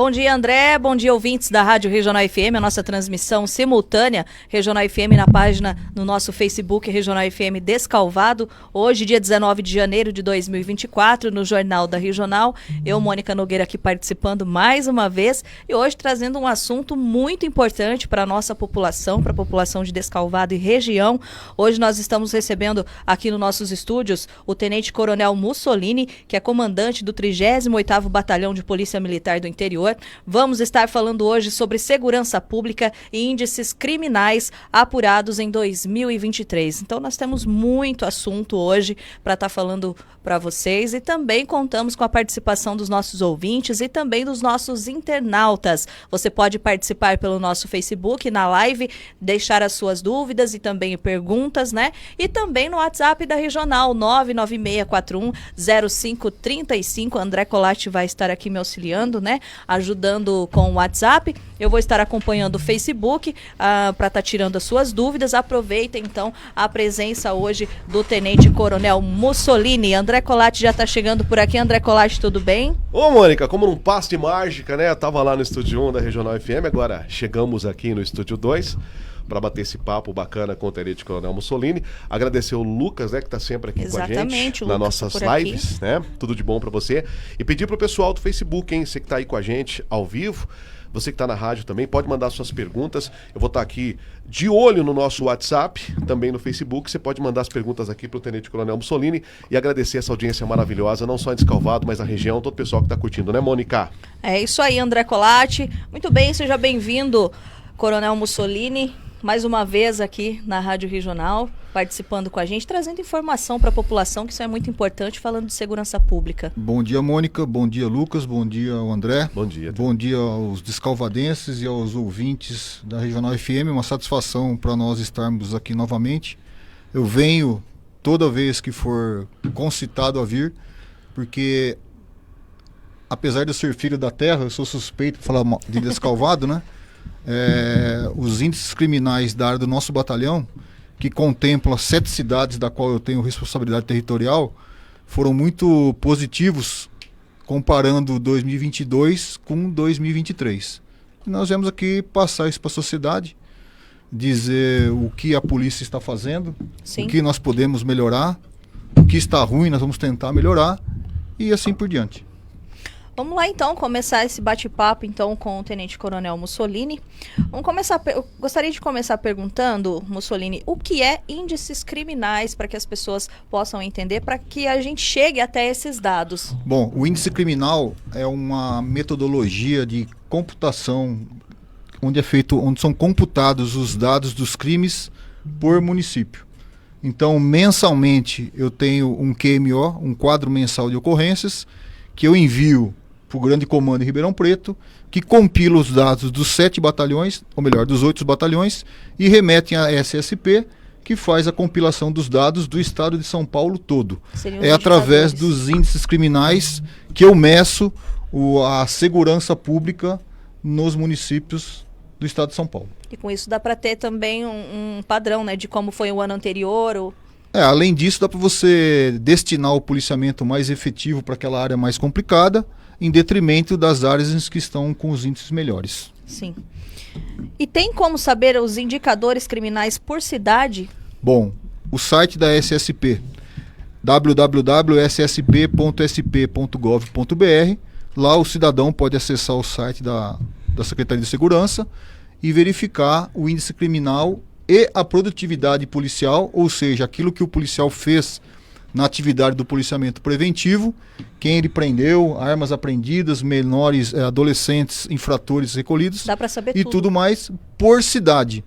Bom dia, André. Bom dia, ouvintes da Rádio Regional FM, a nossa transmissão simultânea Regional FM na página no nosso Facebook Regional FM Descalvado. Hoje, dia 19 de janeiro de 2024, no Jornal da Regional. Eu, Mônica Nogueira, aqui participando mais uma vez e hoje trazendo um assunto muito importante para a nossa população, para a população de Descalvado e região. Hoje nós estamos recebendo aqui nos nossos estúdios o Tenente Coronel Mussolini, que é comandante do 38º Batalhão de Polícia Militar do Interior. Vamos estar falando hoje sobre segurança pública e índices criminais apurados em 2023. Então nós temos muito assunto hoje para estar falando para vocês e também contamos com a participação dos nossos ouvintes e também dos nossos internautas. Você pode participar pelo nosso Facebook, na live, deixar as suas dúvidas e também perguntas, né? E também no WhatsApp da Regional, 996410535. André Colatti vai estar aqui me auxiliando, né? Ajudando com o WhatsApp. Eu vou estar acompanhando o Facebook para estar tirando as suas dúvidas. Aproveita então a presença hoje do Tenente Coronel Mussolini. André Colatti já está chegando por aqui. André Colatti, tudo bem? Ô, Mônica, como num passe de mágica, né? Eu tava lá no Estúdio 1 da Regional FM, agora chegamos aqui no Estúdio 2 para bater esse papo bacana com o Tenente Coronel Mussolini. Agradecer o Lucas, né, que tá sempre aqui com a gente nas nossas lives, né? Tudo de bom para você. E pedir pro pessoal do Facebook, hein? Você que tá aí com a gente ao vivo, você que tá na rádio também, pode mandar suas perguntas. Eu vou estar aqui de olho no nosso WhatsApp, também no Facebook. Você pode mandar as perguntas aqui pro Tenente Coronel Mussolini e agradecer essa audiência maravilhosa, não só em Descalvado, mas na região, todo o pessoal que tá curtindo, né, Mônica? É isso aí, André Colatti. Muito bem, seja bem-vindo, Coronel Mussolini. Mais uma vez aqui na Rádio Regional, participando com a gente, trazendo informação para a população, que isso é muito importante, falando de segurança pública. Bom dia, Mônica. Bom dia, Lucas. Bom dia, André. Bom dia. Bom dia aos descalvadenses e aos ouvintes da Regional FM. Uma satisfação para nós estarmos aqui novamente. Eu venho toda vez que for concitado a vir, porque apesar de eu ser filho da terra, eu sou suspeito de falar de Descalvado, né? Os índices criminais da área do nosso batalhão, que contempla 7 cidades da qual eu tenho responsabilidade territorial, foram muito positivos comparando 2022 com 2023. E nós viemos aqui passar isso para a sociedade, dizer o que a polícia está fazendo, Sim. O que nós podemos melhorar, o que está ruim nós vamos tentar melhorar e assim por diante. Vamos lá então, começar esse bate-papo então com o Tenente Coronel Mussolini. Eu gostaria de começar perguntando, Mussolini, o que é índices criminais para que as pessoas possam entender, para que a gente chegue até esses dados? Bom, o índice criminal é uma metodologia de computação onde são computados os dados dos crimes por município. Então, mensalmente eu tenho um QMO, um quadro mensal de ocorrências, que eu envio para o Grande Comando em Ribeirão Preto, que compila os dados dos 7 batalhões, ou melhor, dos 8 batalhões, e remetem à SSP, que faz a compilação dos dados do estado de São Paulo todo. É através dos índices criminais que eu meço a segurança pública nos municípios do estado de São Paulo. E com isso dá para ter também um padrão, né, de como foi o ano anterior? Além disso, dá para você destinar o policiamento mais efetivo para aquela área mais complicada, em detrimento das áreas que estão com os índices melhores. Sim. E tem como saber os indicadores criminais por cidade? Bom, o site da SSP, www.ssp.sp.gov.br, lá o cidadão pode acessar o site da Secretaria de Segurança e verificar o índice criminal e a produtividade policial, ou seja, aquilo que o policial fez na atividade do policiamento preventivo, quem ele prendeu, armas apreendidas, menores, adolescentes, infratores recolhidos. Dá para saber e tudo mais por cidade.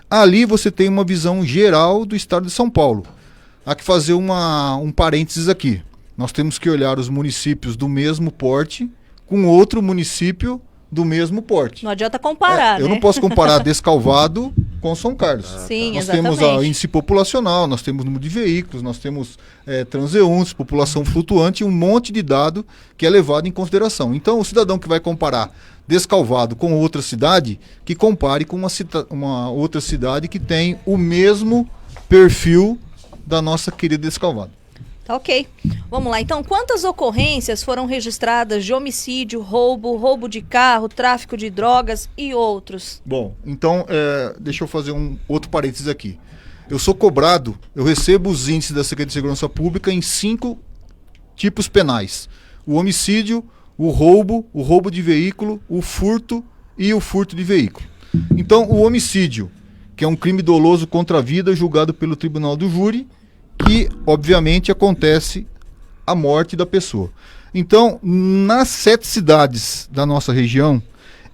Ali você tem uma visão geral do estado de São Paulo. Há que fazer um parênteses aqui. Nós temos que olhar os municípios do mesmo porte com outro município do mesmo porte. Não adianta comparar, né? Eu não posso comparar Descalvado com São Carlos. Sim, nós exatamente. temos o índice populacional, nós temos número de veículos, nós temos transeuntes, população flutuante, um monte de dado que é levado em consideração. Então, o cidadão que vai comparar Descalvado com outra cidade, que compare com uma outra cidade que tem o mesmo perfil da nossa querida Descalvado. Tá ok. Vamos lá. Então, quantas ocorrências foram registradas de homicídio, roubo de carro, tráfico de drogas e outros? Bom, então, deixa eu fazer um outro parênteses aqui. Eu sou cobrado, eu recebo os índices da Secretaria de Segurança Pública em 5 tipos penais. O homicídio, o roubo de veículo, o furto e o furto de veículo. Então, o homicídio, que é um crime doloso contra a vida julgado pelo tribunal do júri, que, obviamente, acontece a morte da pessoa. Então, nas 7 cidades da nossa região,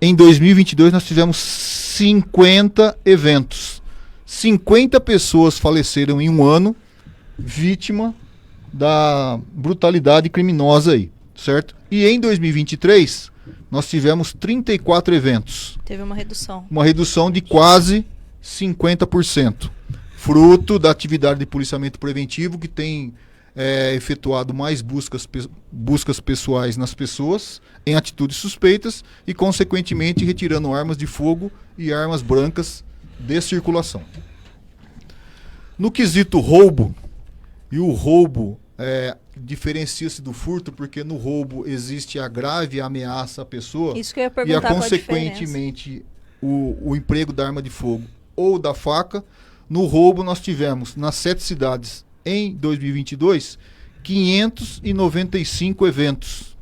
em 2022 nós tivemos 50 eventos. 50 pessoas faleceram em um ano, vítima da brutalidade criminosa aí, certo? E em 2023, nós tivemos 34 eventos. Teve uma redução. Uma redução de quase 50%. Fruto da atividade de policiamento preventivo, que tem efetuado mais buscas pessoais nas pessoas, em atitudes suspeitas, e consequentemente retirando armas de fogo e armas brancas de circulação. No quesito roubo, e o roubo diferencia-se do furto, porque no roubo existe a grave ameaça à pessoa. Isso que eu ia perguntar, consequentemente o emprego da arma de fogo ou da faca. No roubo nós tivemos nas 7 cidades em 2022 595 eventos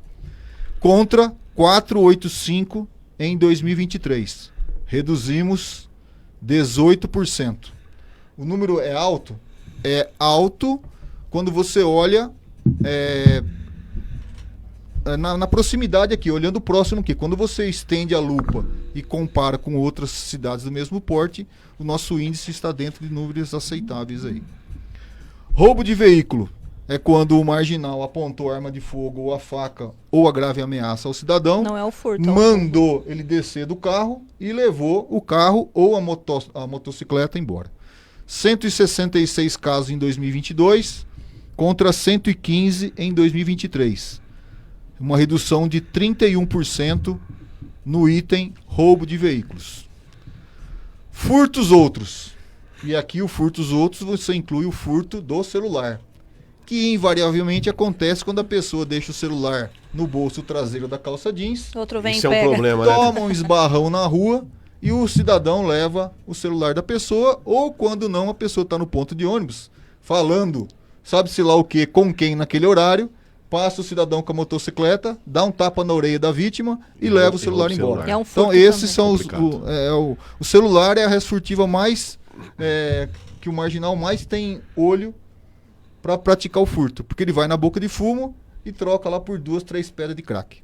contra 485 em 2023. Reduzimos 18%. O número é alto? É alto quando você olha na proximidade aqui, olhando próximo aqui. Quando você estende a lupa e compara com outras cidades do mesmo porte, o nosso índice está dentro de números aceitáveis aí. Roubo de veículo é quando o marginal apontou a arma de fogo ou a faca ou a grave ameaça ao cidadão. Não é o furto. Mandou ele descer do carro e levou o carro ou a motocicleta embora. 166 casos em 2022 contra 115 em 2023. Uma redução de 31% no item roubo de veículos. Furtos outros. E aqui o furtos outros você inclui o furto do celular, que invariavelmente acontece quando a pessoa deixa o celular no bolso traseiro da calça jeans. Outro vem Isso e pega. é um problema, Toma um esbarrão na rua e o cidadão leva o celular da pessoa, ou quando não, a pessoa está no ponto de ônibus falando, sabe-se lá o que, com quem naquele horário, passa o cidadão com a motocicleta, dá um tapa na orelha da vítima e leva o celular embora. É um furto então esses também. são o celular é a res furtiva mais que o marginal mais tem olho para praticar o furto, porque ele vai na boca de fumo e troca lá por 2, 3 pedras de crack.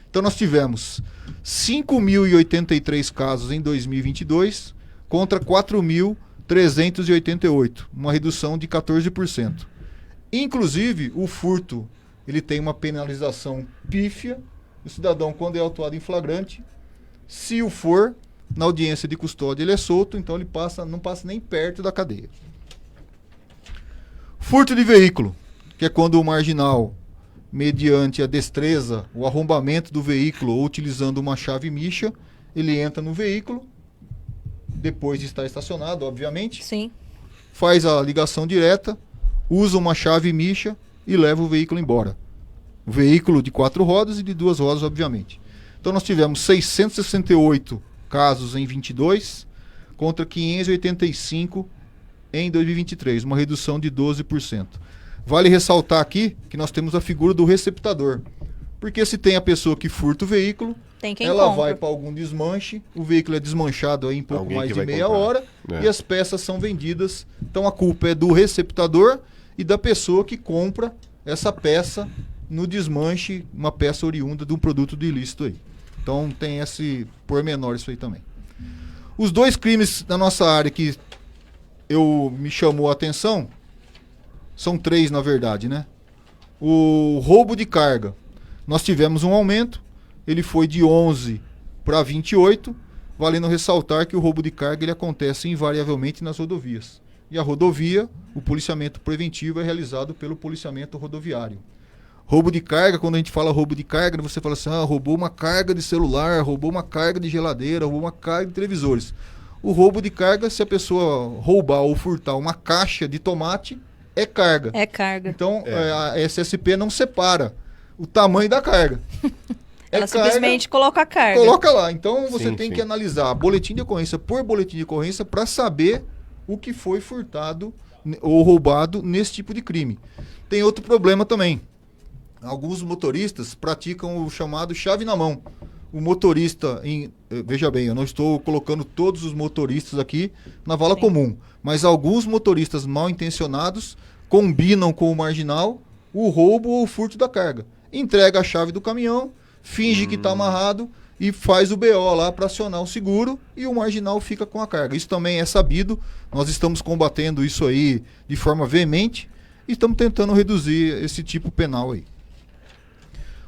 Então nós tivemos 5.083 casos em 2022 contra 4.388, uma redução de 14%. Inclusive, o furto, ele tem uma penalização pífia. O cidadão, quando é autuado em flagrante, se o for, na audiência de custódia ele é solto, então ele não passa nem perto da cadeia. Furto de veículo, que é quando o marginal, mediante a destreza, o arrombamento do veículo ou utilizando uma chave micha, ele entra no veículo, depois de estar estacionado, obviamente. Sim. Faz a ligação direta, usa uma chave micha e leva o veículo embora. O veículo de 4 rodas e de 2 rodas, obviamente. Então nós tivemos 668 casos em 22 contra 585 em 2023, uma redução de 12%. Vale ressaltar aqui que nós temos a figura do receptador. Porque se tem a pessoa que furta o veículo, ela vai para algum desmanche, o veículo é desmanchado aí em pouco mais de meia hora e as peças são vendidas. Então a culpa é do receptador e da pessoa que compra essa peça no desmanche, uma peça oriunda de um produto de ilícito aí. Então tem esse pormenor isso aí também. Os 2 crimes da nossa área que me chamou a atenção, são 3 na verdade, né? O roubo de carga. Nós tivemos um aumento, ele foi de 11 para 28, valendo ressaltar que o roubo de carga ele acontece invariavelmente nas rodovias. E a rodovia, o policiamento preventivo é realizado pelo policiamento rodoviário. Roubo de carga, quando a gente fala roubo de carga, você fala assim, roubou uma carga de celular, roubou uma carga de geladeira, roubou uma carga de televisores. O roubo de carga, se a pessoa roubar ou furtar uma caixa de tomate, é carga. É carga. Então, a SSP não separa o tamanho da carga. Ela simplesmente coloca a carga. Coloca lá. Então, você tem sim. que analisar boletim de ocorrência por boletim de ocorrência para saber o que foi furtado ou roubado nesse tipo de crime. Tem outro problema também. Alguns motoristas praticam o chamado chave na mão. O motorista, veja bem, eu não estou colocando todos os motoristas aqui na vala comum, mas alguns motoristas mal intencionados combinam com o marginal o roubo ou o furto da carga. Entrega a chave do caminhão, finge que está amarrado e faz o BO lá para acionar o seguro e o marginal fica com a carga. Isso também é sabido, nós estamos combatendo isso aí de forma veemente e estamos tentando reduzir esse tipo penal aí.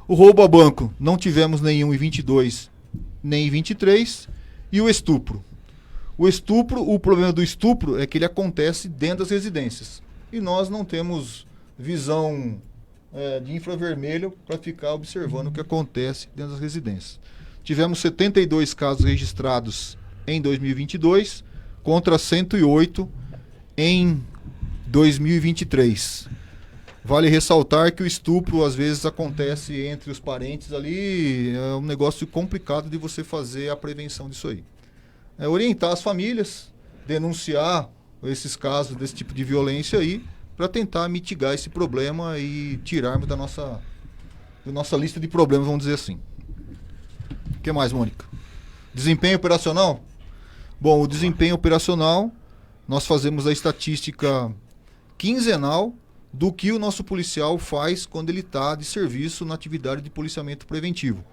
O roubo a banco, não tivemos nenhum em 22, nem em 23. E o estupro. O problema do estupro é que ele acontece dentro das residências. E nós não temos visão de infravermelho para ficar observando o que acontece dentro das residências. Tivemos 72 casos registrados em 2022, contra 108 em 2023. Vale ressaltar que o estupro às vezes acontece entre os parentes ali, é um negócio complicado de você fazer a prevenção disso aí. Orientar as famílias, denunciar esses casos desse tipo de violência aí, para tentar mitigar esse problema e tirarmos da nossa lista de problemas, vamos dizer assim. O que mais, Mônica? Desempenho operacional? Bom, o desempenho operacional, nós fazemos a estatística quinzenal do que o nosso policial faz quando ele está de serviço na atividade de policiamento preventivo.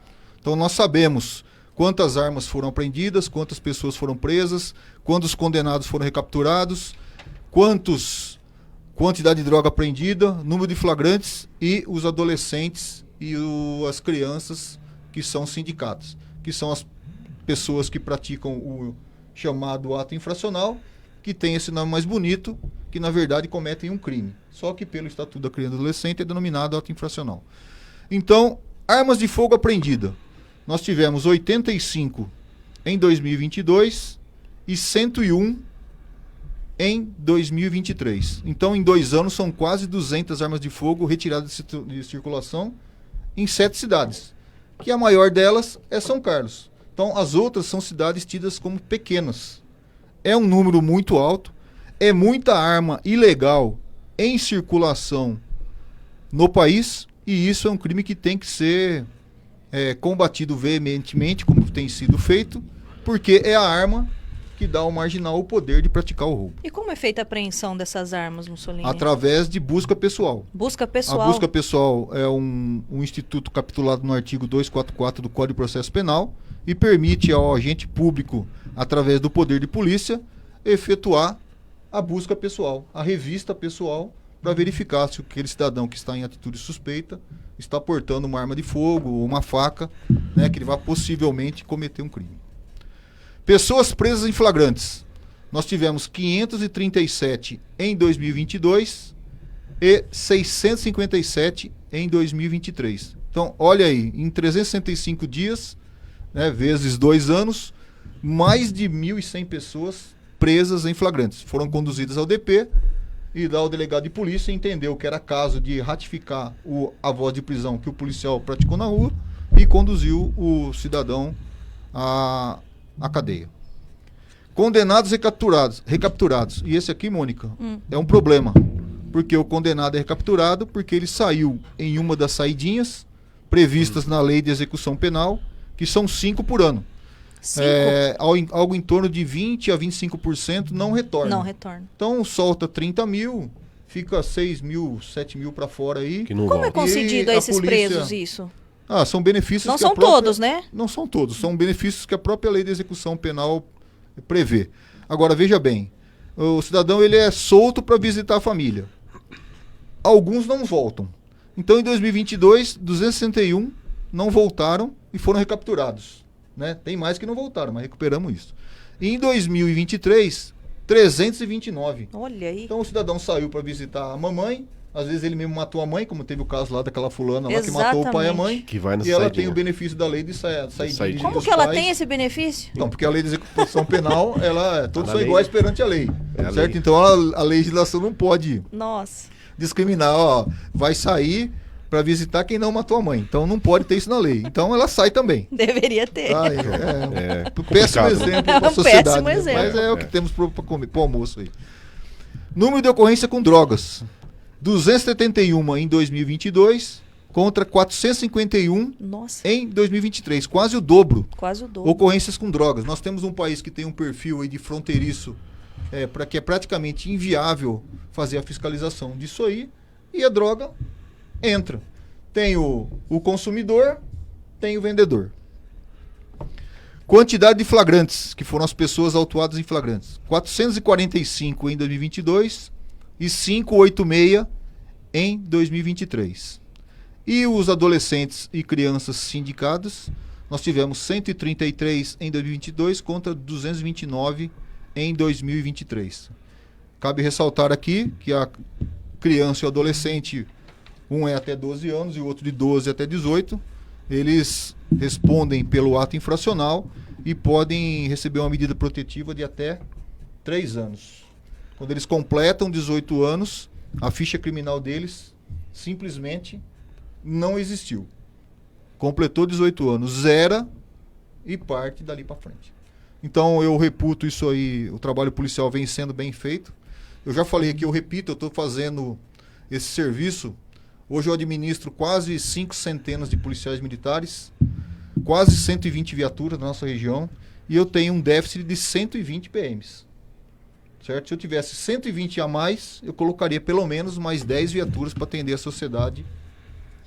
Então nós sabemos quantas armas foram apreendidas, quantas pessoas foram presas, quantos condenados foram recapturados, quantidade de droga apreendida, número de flagrantes e os adolescentes e as crianças que são sindicatos, que são as pessoas que praticam o chamado ato infracional, que tem esse nome mais bonito, que na verdade cometem um crime. Só que pelo Estatuto da Criança e do Adolescente é denominado ato infracional. Então, armas de fogo apreendida. Nós tivemos 85 em 2022 e 101 em 2023. Então, em 2 anos, são quase 200 armas de fogo retiradas de circulação em 7 cidades. Que a maior delas é São Carlos. Então, as outras são cidades tidas como pequenas. É um número muito alto. É muita arma ilegal em circulação no país, e isso é um crime que tem que ser combatido veementemente, como tem sido feito, porque é a arma que dá ao marginal o poder de praticar o roubo. E como é feita a apreensão dessas armas, Mussolini? Através de busca pessoal. Busca pessoal? A busca pessoal é um instituto capitulado no artigo 244 do Código de Processo Penal e permite ao agente público, através do poder de polícia, efetuar a busca pessoal, a revista pessoal, para verificar se aquele cidadão que está em atitude suspeita está portando uma arma de fogo ou uma faca, né, que ele vai possivelmente cometer um crime. Pessoas presas em flagrantes. Nós tivemos 537 em 2022 e 657 em 2023. Então, olha aí, em 365 dias, né, vezes 2 anos, mais de 1.100 pessoas presas em flagrantes. Foram conduzidas ao DP e lá o delegado de polícia entendeu que era caso de ratificar a voz de prisão que o policial praticou na rua e conduziu o cidadão à cadeia. Condenados recapturados. E esse aqui, Mônica, é um problema. Porque o condenado é recapturado porque ele saiu em uma das saidinhas previstas na lei de execução penal, que são 5 por ano. Algo em torno de 20% a 25% não retorna. Não retorna. Então solta 30 mil, fica 6 mil, 7 mil para fora aí. Como é concedido a esses presos isso? São benefícios. Não são todos, né? Não são todos, são benefícios que a própria lei de execução penal prevê. Agora, veja bem, o cidadão ele é solto para visitar a família. Alguns não voltam. Então, em 2022, 261 não voltaram e foram recapturados. Né? Tem mais que não voltaram, mas recuperamos isso. E em 2023, 329. Olha aí. Então o cidadão saiu para visitar a mamãe, Às vezes ele mesmo matou a mãe, como teve o caso lá daquela fulana lá que matou o pai e a mãe. Que vai e ela tem o benefício da lei de sair. Como que ela tem esse benefício? Não, porque a lei de execução penal, todos são lei. iguais perante a lei. Certo? Lei. Então a legislação não pode discriminar, vai sair para visitar quem não matou a mãe. Então não pode ter isso na lei. Então ela sai também. Deveria ter. Péssimo exemplo para a sociedade. Péssimo exemplo. Mas é o que temos para comer, para o almoço aí. Número de ocorrência com drogas. 271 em 2022 contra 451 em 2023. Quase o dobro. Ocorrências com drogas. Nós temos um país que tem um perfil aí de fronteiriço para que é praticamente inviável fazer a fiscalização disso aí. E a droga entra. Tem o consumidor, tem o vendedor. Quantidade de flagrantes, que foram as pessoas autuadas em flagrantes. 445 em 2022 e 586 em 2023. E os adolescentes e crianças sindicados, nós tivemos 133 em 2022 contra 229 em 2023. Cabe ressaltar aqui que a criança e o adolescente, um é até 12 anos e o outro de 12 até 18, eles respondem pelo ato infracional e podem receber uma medida protetiva de até 3 anos. Quando eles completam 18 anos, a ficha criminal deles simplesmente não existiu. Completou 18 anos, zera e parte dali para frente. Então eu reputo isso aí, o trabalho policial vem sendo bem feito. Eu já falei aqui, eu repito, eu estou fazendo esse serviço. Hoje eu administro quase 5 centenas de policiais militares, quase 120 viaturas da nossa região, e eu tenho um déficit de 120 PMs. Certo? Se eu tivesse 120 a mais, eu colocaria pelo menos mais 10 viaturas para atender a sociedade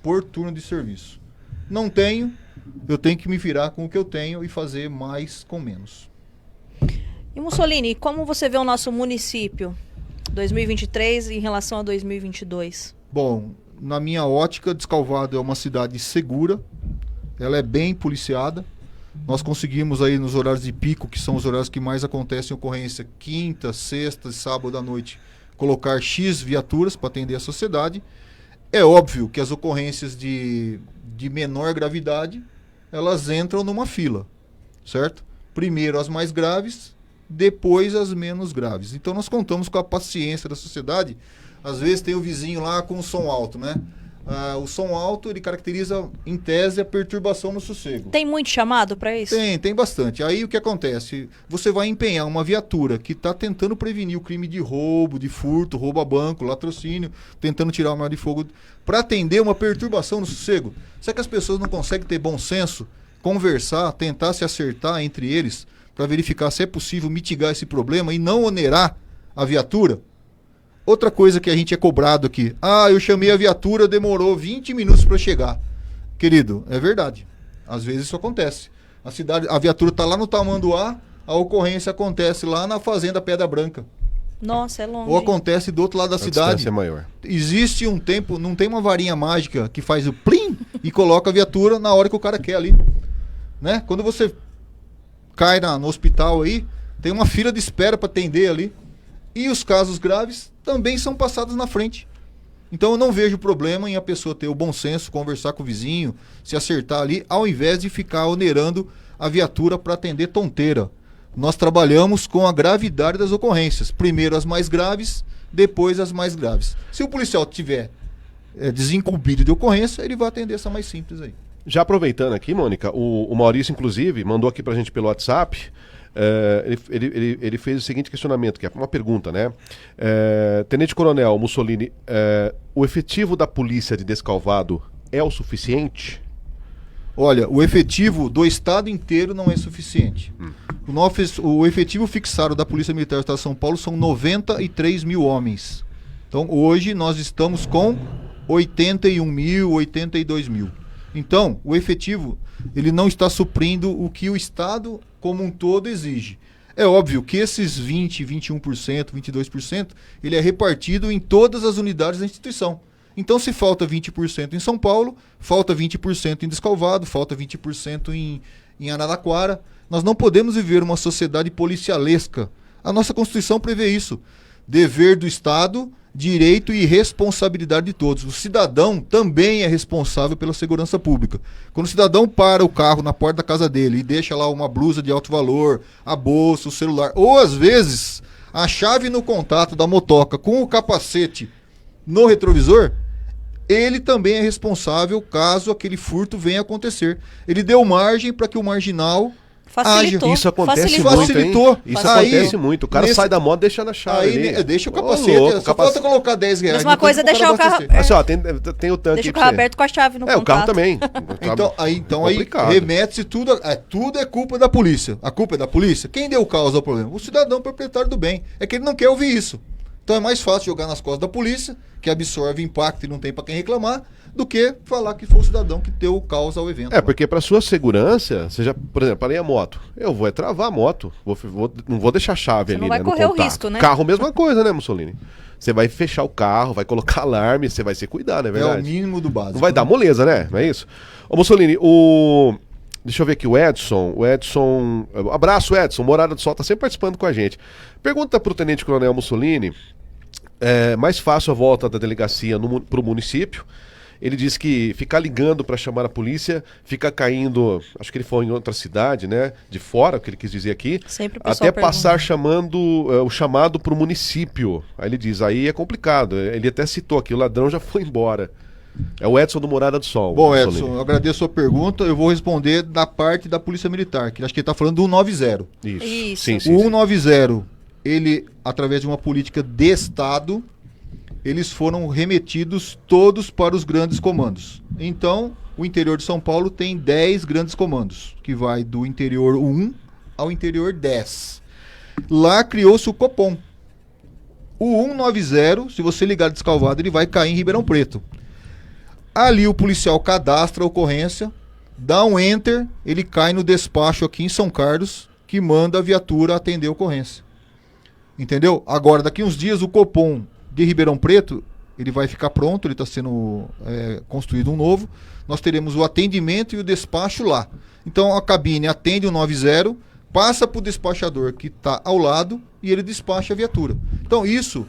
por turno de serviço. Não tenho, eu tenho que me virar com o que eu tenho e fazer mais com menos. E Mussolini, como você vê o nosso município 2023 em relação a 2022? Bom, na minha ótica, Descalvado é uma cidade segura, ela é bem policiada. Nós conseguimos aí nos horários de pico, que são os horários que mais acontecem ocorrência, quinta, sexta, sábado à noite, colocar X viaturas para atender a sociedade. É óbvio que as ocorrências de menor gravidade, elas entram numa fila, certo? Primeiro as mais graves, depois as menos graves. Então nós contamos com a paciência da sociedade. Às vezes tem o vizinho lá com o som alto, né? O som alto, ele caracteriza, em tese, a perturbação no sossego. Tem muito chamado para isso? Tem bastante. Aí o que acontece? Você vai empenhar uma viatura que está tentando prevenir o crime de roubo, de furto, roubo a banco, latrocínio, tentando tirar uma arma de fogo, para atender uma perturbação no sossego. Será que as pessoas não conseguem ter bom senso, conversar, tentar se acertar entre eles, para verificar se é possível mitigar esse problema e não onerar a viatura? Outra coisa que a gente é cobrado aqui. Eu chamei a viatura, demorou 20 minutos para chegar. Querido, é verdade. Às vezes isso acontece. A viatura está lá no Tamanduá, a ocorrência acontece lá na Fazenda Pedra Branca. Nossa, é longe. Ou acontece do outro lado da cidade. A distância é maior. Existe um tempo, não tem uma varinha mágica que faz o plim e coloca a viatura na hora que o cara quer ali. Né? Quando você cai no hospital aí, tem uma fila de espera para atender ali. E os casos graves também são passados na frente. Então eu não vejo problema em a pessoa ter o bom senso, conversar com o vizinho, se acertar ali, ao invés de ficar onerando a viatura para atender tonteira. Nós trabalhamos com a gravidade das ocorrências. Primeiro as mais graves, depois as mais graves. Se o policial tiver desincumbido de ocorrência, ele vai atender essa mais simples aí. Já aproveitando aqui, Mônica, o Maurício, inclusive, mandou aqui pra gente pelo WhatsApp. Ele fez o seguinte questionamento, que é uma pergunta, né? Tenente Coronel Mussolini, o efetivo da polícia de Descalvado é o suficiente? Olha, o efetivo do estado inteiro não é suficiente. O efetivo fixado da Polícia Militar do Estado de São Paulo são 93 mil homens. Então hoje nós estamos com 81 mil, 82 mil. Então o efetivo ele não está suprindo o que o estado como um todo exige. É óbvio que esses 20%, 21%, 22%, ele é repartido em todas as unidades da instituição. Então, se falta 20% em São Paulo, falta 20% em Descalvado, falta 20% em Araraquara. Nós não podemos viver uma sociedade policialesca. A nossa Constituição prevê isso. Dever do Estado direito e responsabilidade de todos. O cidadão também é responsável pela segurança pública. Quando o cidadão para o carro na porta da casa dele e deixa lá uma blusa de alto valor, a bolsa, o celular, ou às vezes a chave no contato da motoca com o capacete no retrovisor, ele também é responsável caso aquele furto venha a acontecer. Ele deu margem para que o marginal Facilitou. Isso acontece Facilitou. muito, hein? Isso Aí, acontece muito. O cara sai da moto e deixa na chave aí ali. deixa o Ô, capacete. louco, Só falta colocar 10 reais. Mesma coisa é deixar o carro... Assim, ó, tem o tanque Deixa aí o pra carro você. aberto com a chave no contato. O carro também. Então aí Complicado. remete-se tudo, tudo é culpa da polícia. A culpa é da polícia? Quem deu causa ao problema? O cidadão proprietário do bem. É que ele não quer ouvir isso. Então é mais fácil jogar nas costas da polícia, que absorve impacto e não tem pra quem reclamar, do que falar que foi o cidadão que deu causa ao evento. Porque pra sua segurança, você já, por exemplo, parei a moto. Eu vou travar a moto. Não vou deixar a chave Você ali, não vai no correr o contato. risco, né? Carro, mesma coisa, né, Mussolini? Você vai fechar o carro, vai colocar alarme, você vai se cuidar, não é É verdade? o mínimo do básico. Não vai dar moleza, né? Não é isso? Ô, Mussolini, deixa eu ver aqui, o Edson. Abraço, Edson. Morada do Sol tá sempre participando com a gente. Pergunta pro Tenente Coronel Mussolini. É mais fácil a volta da delegacia pro município. Ele disse que ficar ligando para chamar a polícia, fica caindo, acho que ele foi em outra cidade, né? De fora, o que ele quis dizer aqui. Sempre o pessoal Até pergunta. passar chamando o chamado para o município. Aí ele diz, aí é complicado. Ele até citou aqui, o ladrão já foi embora. É o Edson do Morada do Sol. Bom, Mussolini. Edson, eu agradeço a sua pergunta. Eu vou responder da parte da Polícia Militar, que acho que ele está falando do 190. Isso. Sim, O sim. 190, ele, através de uma política de Estado, eles foram remetidos todos para os grandes comandos. Então, o interior de São Paulo tem 10 grandes comandos, que vai do interior 1 ao interior 10. Lá criou-se o Copom. O 190, se você ligar descalvado, ele vai cair em Ribeirão Preto. Ali o policial cadastra a ocorrência, dá um enter, ele cai no despacho aqui em São Carlos, que manda a viatura atender a ocorrência. Entendeu? Agora, daqui uns dias, o Copom de Ribeirão Preto, ele vai ficar pronto, ele está sendo construído um novo. Nós teremos o atendimento e o despacho lá. Então a cabine atende o 90, passa para o despachador que está ao lado e ele despacha a viatura. Então isso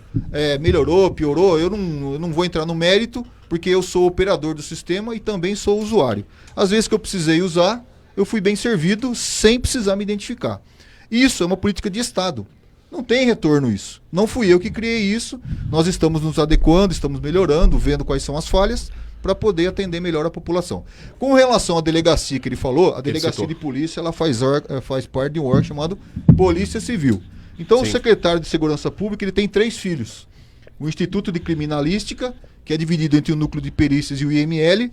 melhorou, piorou, eu não vou entrar no mérito, porque eu sou operador do sistema e também sou usuário. Às vezes que eu precisei usar, eu fui bem servido sem precisar me identificar. Isso é uma política de Estado. Não tem retorno isso. Não fui eu que criei isso. Nós estamos nos adequando, estamos melhorando, vendo quais são as falhas para poder atender melhor a população. Com relação à delegacia que ele falou, a delegacia de polícia ela faz parte de um órgão chamado Polícia Civil. Então Sim. o secretário de Segurança Pública ele tem 3 filhos. O Instituto de Criminalística, que é dividido entre o Núcleo de Perícias e o IML.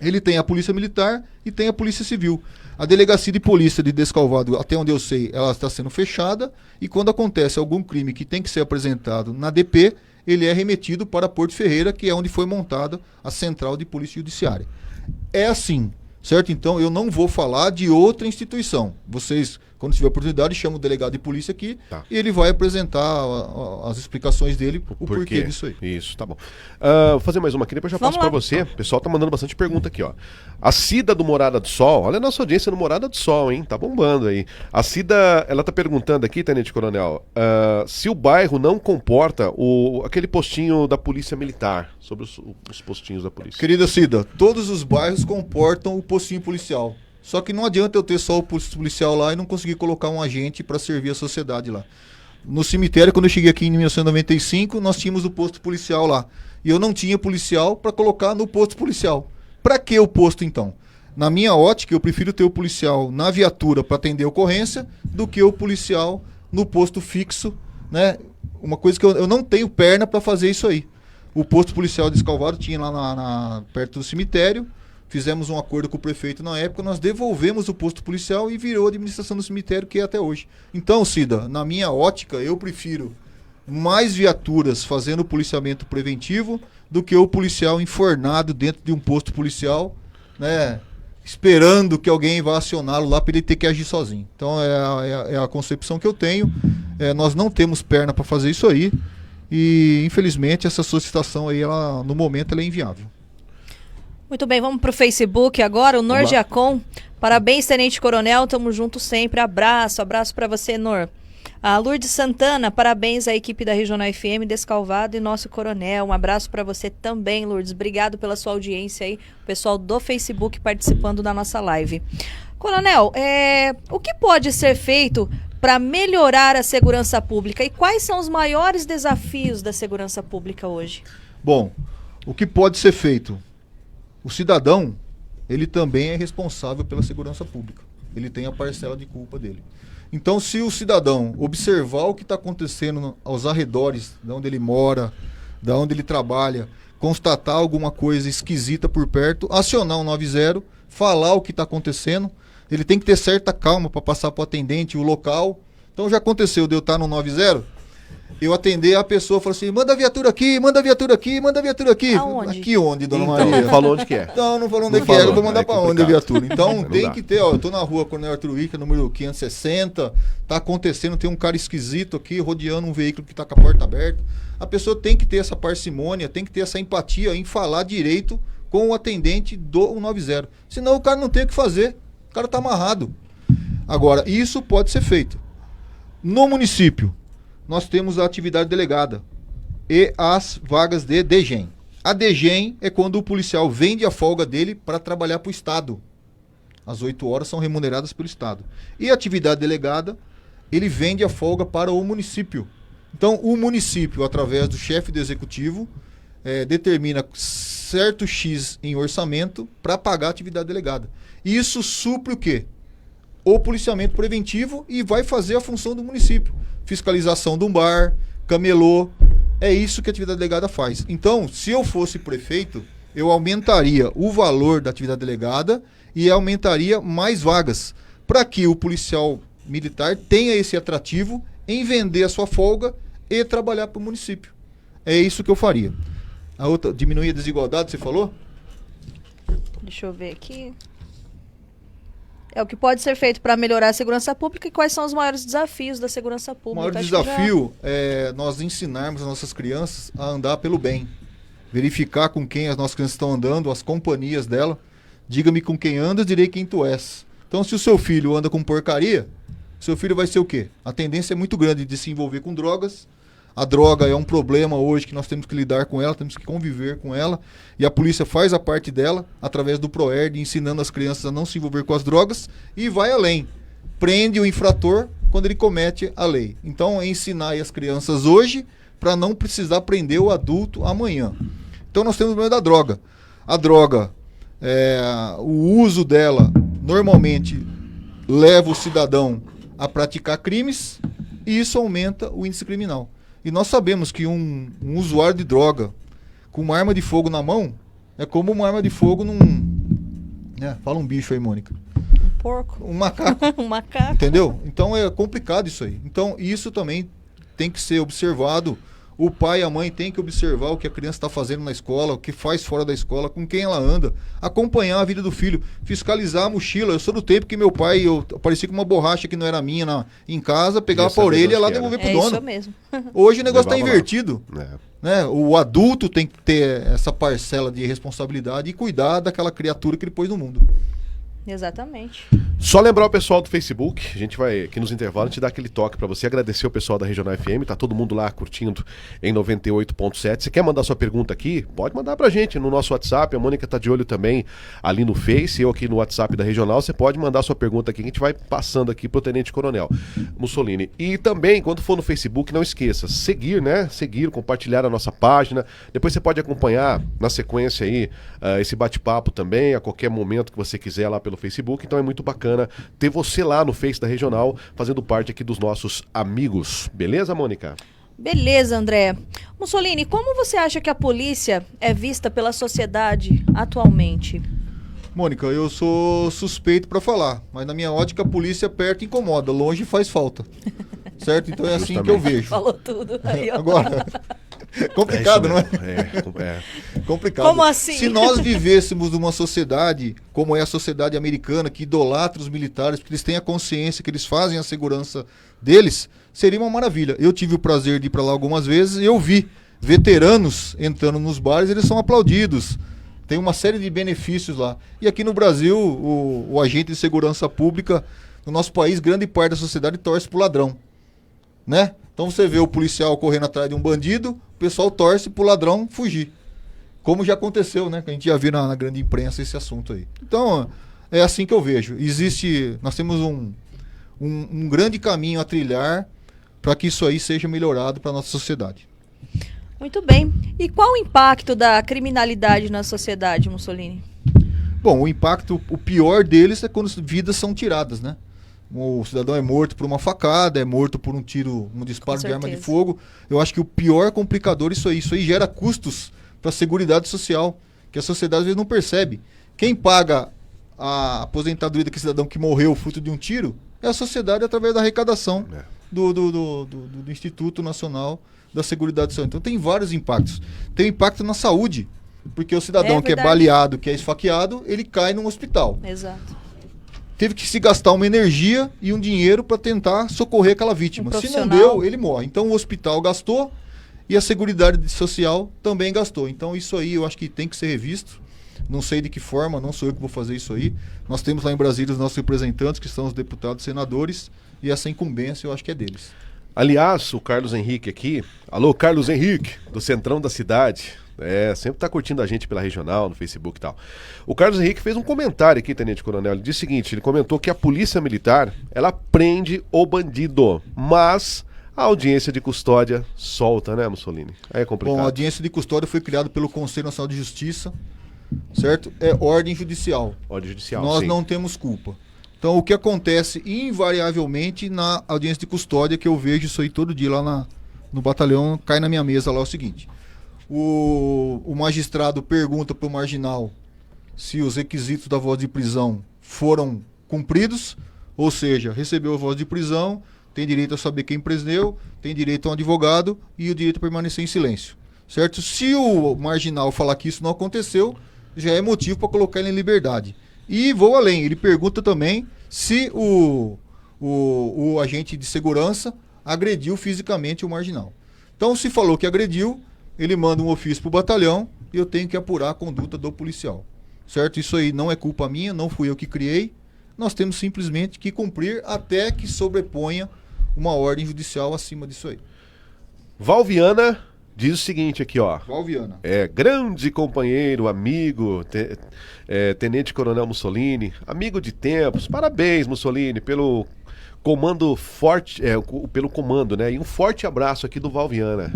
Ele tem a Polícia Militar e tem a Polícia Civil. A Delegacia de Polícia de Descalvado, até onde eu sei, ela está sendo fechada e quando acontece algum crime que tem que ser apresentado na DP, ele é remetido para Porto Ferreira, que é onde foi montada a Central de Polícia Judiciária. É assim, certo? Então eu não vou falar de outra instituição. Vocês, quando tiver oportunidade, chamam o delegado de polícia aqui e ele vai apresentar as explicações dele, o porquê disso aí. Isso, tá bom. Vou fazer mais uma aqui, depois eu já Vamos passo pra lá. você. O pessoal tá mandando bastante pergunta aqui, ó. A Cida do Morada do Sol, olha a nossa audiência no Morada do Sol, hein? Tá bombando aí. A Cida, ela tá perguntando aqui, Tenente Coronel, se o bairro não comporta aquele postinho da Polícia Militar, sobre os postinhos da polícia. Querida Cida, todos os bairros comportam o postinho policial. Só que não adianta eu ter só o posto policial lá e não conseguir colocar um agente para servir a sociedade lá. No cemitério, quando eu cheguei aqui em 1995, nós tínhamos o posto policial lá. E eu não tinha policial para colocar no posto policial. Para que o posto então? Na minha ótica, eu prefiro ter o policial na viatura para atender a ocorrência do que o policial no posto fixo, né? Uma coisa que eu não tenho perna para fazer isso aí. O posto policial de Escalvado tinha lá perto do cemitério. Fizemos um acordo com o prefeito na época, nós devolvemos o posto policial e virou a administração do cemitério, que é até hoje. Então, Cida, na minha ótica, eu prefiro mais viaturas fazendo policiamento preventivo do que o policial enfornado dentro de um posto policial, né, esperando que alguém vá acioná-lo lá para ele ter que agir sozinho. Então, é a concepção que eu tenho. Nós não temos perna para fazer isso aí e, infelizmente, essa solicitação aí, no momento, ela é inviável. Muito bem, vamos pro Facebook agora, o Nor Giacom. Parabéns, Tenente Coronel, tamo junto sempre. Abraço para você, Nor. A Lourdes Santana, parabéns à equipe da Regional FM, Descalvado e nosso coronel. Um abraço para você também, Lourdes. Obrigado pela sua audiência aí, o pessoal do Facebook participando da nossa live. Coronel, o que pode ser feito para melhorar a segurança pública e quais são os maiores desafios da segurança pública hoje? Bom, o que pode ser feito? O cidadão, ele também é responsável pela segurança pública. Ele tem a parcela de culpa dele. Então, se o cidadão observar o que está acontecendo aos arredores, de onde ele mora, de onde ele trabalha, constatar alguma coisa esquisita por perto, acionar o 90, falar o que está acontecendo, ele tem que ter certa calma para passar para o atendente o local. Então, já aconteceu de eu estar no 90, eu atender a pessoa e falar assim, manda a viatura aqui, manda a viatura aqui, manda a viatura aqui. Aonde? Aqui onde, dona Então, Maria? não falou onde que é. Então, não falou onde Não que é, eu falou, vou mandar é para onde a complicado. viatura. Então, Não tem dá. que ter, ó, eu tô na rua Coronel Arthur Wicker, número 560, tá acontecendo, tem um cara esquisito aqui, rodeando um veículo que tá com a porta aberta. A pessoa tem que ter essa parcimônia, tem que ter essa empatia em falar direito com o atendente do 190. Senão o cara não tem o que fazer, o cara tá amarrado. Agora, isso pode ser feito. No município, nós temos a atividade delegada e as vagas de DGEM. A DGEM é quando o policial vende a folga dele para trabalhar para o Estado. As 8 horas são remuneradas pelo Estado. E a atividade delegada, ele vende a folga para o município. Então, o município, através do chefe do executivo, determina certo X em orçamento para pagar a atividade delegada. E isso supre o quê? O policiamento preventivo e vai fazer a função do município. Fiscalização de um bar, camelô, é isso que a atividade delegada faz. Então, se eu fosse prefeito, eu aumentaria o valor da atividade delegada e aumentaria mais vagas, para que o policial militar tenha esse atrativo em vender a sua folga e trabalhar para o município. É isso que eu faria. A outra, diminuir a desigualdade, você falou? Deixa eu ver aqui. É o que pode ser feito para melhorar a segurança pública e quais são os maiores desafios da segurança O pública? maior Acho que desafio é nós ensinarmos as nossas crianças a andar pelo bem. Verificar com quem as nossas crianças estão andando, as companhias dela. Diga-me com quem andas, direi quem tu és. Então, se o seu filho anda com porcaria, seu filho vai ser o quê? A tendência é muito grande de se envolver com drogas. A droga é um problema hoje que nós temos que lidar com ela, temos que conviver com ela. E a polícia faz a parte dela, através do PROERD, ensinando as crianças a não se envolver com as drogas e vai além. Prende o infrator quando ele comete a lei. Então, é ensinar aí as crianças hoje para não precisar prender o adulto amanhã. Então, nós temos o problema da droga. A droga, o uso dela, normalmente, leva o cidadão a praticar crimes e isso aumenta o índice criminal. E nós sabemos que um usuário de droga com uma arma de fogo na mão é como uma arma de fogo num... fala um bicho aí, Mônica. Um porco. Um macaco. Um macaco. Entendeu? Então é complicado isso aí. Então isso também tem que ser observado. O pai e a mãe têm que observar o que a criança está fazendo na escola, o que faz fora da escola, com quem ela anda, acompanhar a vida do filho, fiscalizar a mochila. Eu sou do tempo que meu pai, eu aparecia com uma borracha que não era minha em casa, pegava para a orelha e ia lá devolver pro dono. Isso mesmo. Hoje o negócio está Levava lá. invertido. Né? O adulto tem que ter essa parcela de responsabilidade e cuidar daquela criatura que ele pôs no mundo. Exatamente. Só lembrar o pessoal do Facebook, a gente vai aqui nos intervalos, a gente dá aquele toque pra você, agradecer o pessoal da Regional FM, tá todo mundo lá curtindo em 98.7. Você quer mandar sua pergunta aqui? Pode mandar pra gente no nosso WhatsApp, a Mônica tá de olho também ali no Face, eu aqui no WhatsApp da Regional, você pode mandar sua pergunta aqui, que a gente vai passando aqui pro Tenente Coronel Mussolini. E também, quando for no Facebook, não esqueça, seguir, né? Seguir, compartilhar a nossa página, depois você pode acompanhar na sequência aí esse bate-papo também, a qualquer momento que você quiser lá pelo Facebook, então é muito bacana ter você lá no Face da Regional, fazendo parte aqui dos nossos amigos. Beleza, Mônica? Beleza, André. Mussolini, como você acha que a polícia é vista pela sociedade atualmente? Mônica, eu sou suspeito para falar, mas na minha ótica a polícia perto incomoda, longe faz falta. Certo? Então é assim que eu vejo. Falou tudo. Aí, ó. Agora, complicado, não é? Complicado. Como assim? Se nós vivêssemos numa sociedade como é a sociedade americana, que idolatra os militares, porque eles têm a consciência que eles fazem a segurança deles, seria uma maravilha. Eu tive o prazer de ir para lá algumas vezes e eu vi veteranos entrando nos bares, eles são aplaudidos. Tem uma série de benefícios lá. E aqui no Brasil, o agente de segurança pública, no nosso país, grande parte da sociedade torce pro ladrão. né? Então você vê o policial correndo atrás de um bandido, o pessoal torce pro ladrão fugir. Como já aconteceu, né? Que a gente já viu na grande imprensa esse assunto aí. Então, é assim que eu vejo. Nós temos um grande caminho a trilhar para que isso aí seja melhorado para a nossa sociedade. Muito bem. E qual o impacto da criminalidade na sociedade, Mussolini? Bom, o impacto, o pior deles é quando vidas são tiradas, né? O cidadão é morto por uma facada, é morto por um tiro, um disparo de arma de fogo. Eu acho que o pior complicador é isso aí. Isso aí gera custos para a Seguridade Social, que a sociedade às vezes não percebe. Quem paga a aposentadoria daquele cidadão que morreu fruto de um tiro é a sociedade através da arrecadação do Instituto Nacional da Seguridade Social. Então tem vários impactos. Tem impacto na saúde, porque o cidadão que é baleado, que é esfaqueado, ele cai num hospital. Exato. Teve que se gastar uma energia e um dinheiro para tentar socorrer aquela vítima. Se não deu, ele morre. Então o hospital gastou e a Seguridade Social também gastou. Então isso aí eu acho que tem que ser revisto. Não sei de que forma, não sou eu que vou fazer isso aí. Nós temos lá em Brasília os nossos representantes, que são os deputados e senadores, e essa incumbência eu acho que é deles. Aliás, o Carlos Henrique aqui, alô Carlos Henrique, do Centrão da Cidade, sempre tá curtindo a gente pela regional, no Facebook e tal. O Carlos Henrique fez um comentário aqui, Tenente Coronel, ele disse o seguinte, ele comentou que a Polícia Militar, ela prende o bandido, mas a audiência de custódia solta, né, Mussolini? Aí é complicado. Bom, a audiência de custódia foi criada pelo Conselho Nacional de Justiça, certo? É ordem judicial. Ordem judicial, Nós sim. não temos culpa. Então, o que acontece invariavelmente na audiência de custódia, que eu vejo isso aí todo dia lá no batalhão, cai na minha mesa lá, é o seguinte. O magistrado pergunta para o marginal se os requisitos da voz de prisão foram cumpridos, ou seja, recebeu a voz de prisão, tem direito a saber quem prendeu, tem direito a um advogado e o direito a permanecer em silêncio. Certo? Se o marginal falar que isso não aconteceu, já é motivo para colocar ele em liberdade. E vou além, ele pergunta também se o agente de segurança agrediu fisicamente o marginal. Então, se falou que agrediu, ele manda um ofício para o batalhão e eu tenho que apurar a conduta do policial. Certo? Isso aí não é culpa minha, não fui eu que criei. Nós temos simplesmente que cumprir até que sobreponha uma ordem judicial acima disso aí. Valviana diz o seguinte aqui, ó. Valviana. Grande companheiro, amigo, Tenente Coronel Mussolini, amigo de tempos. Parabéns, Mussolini, pelo comando forte, pelo comando, né? E um forte abraço aqui do Valviana.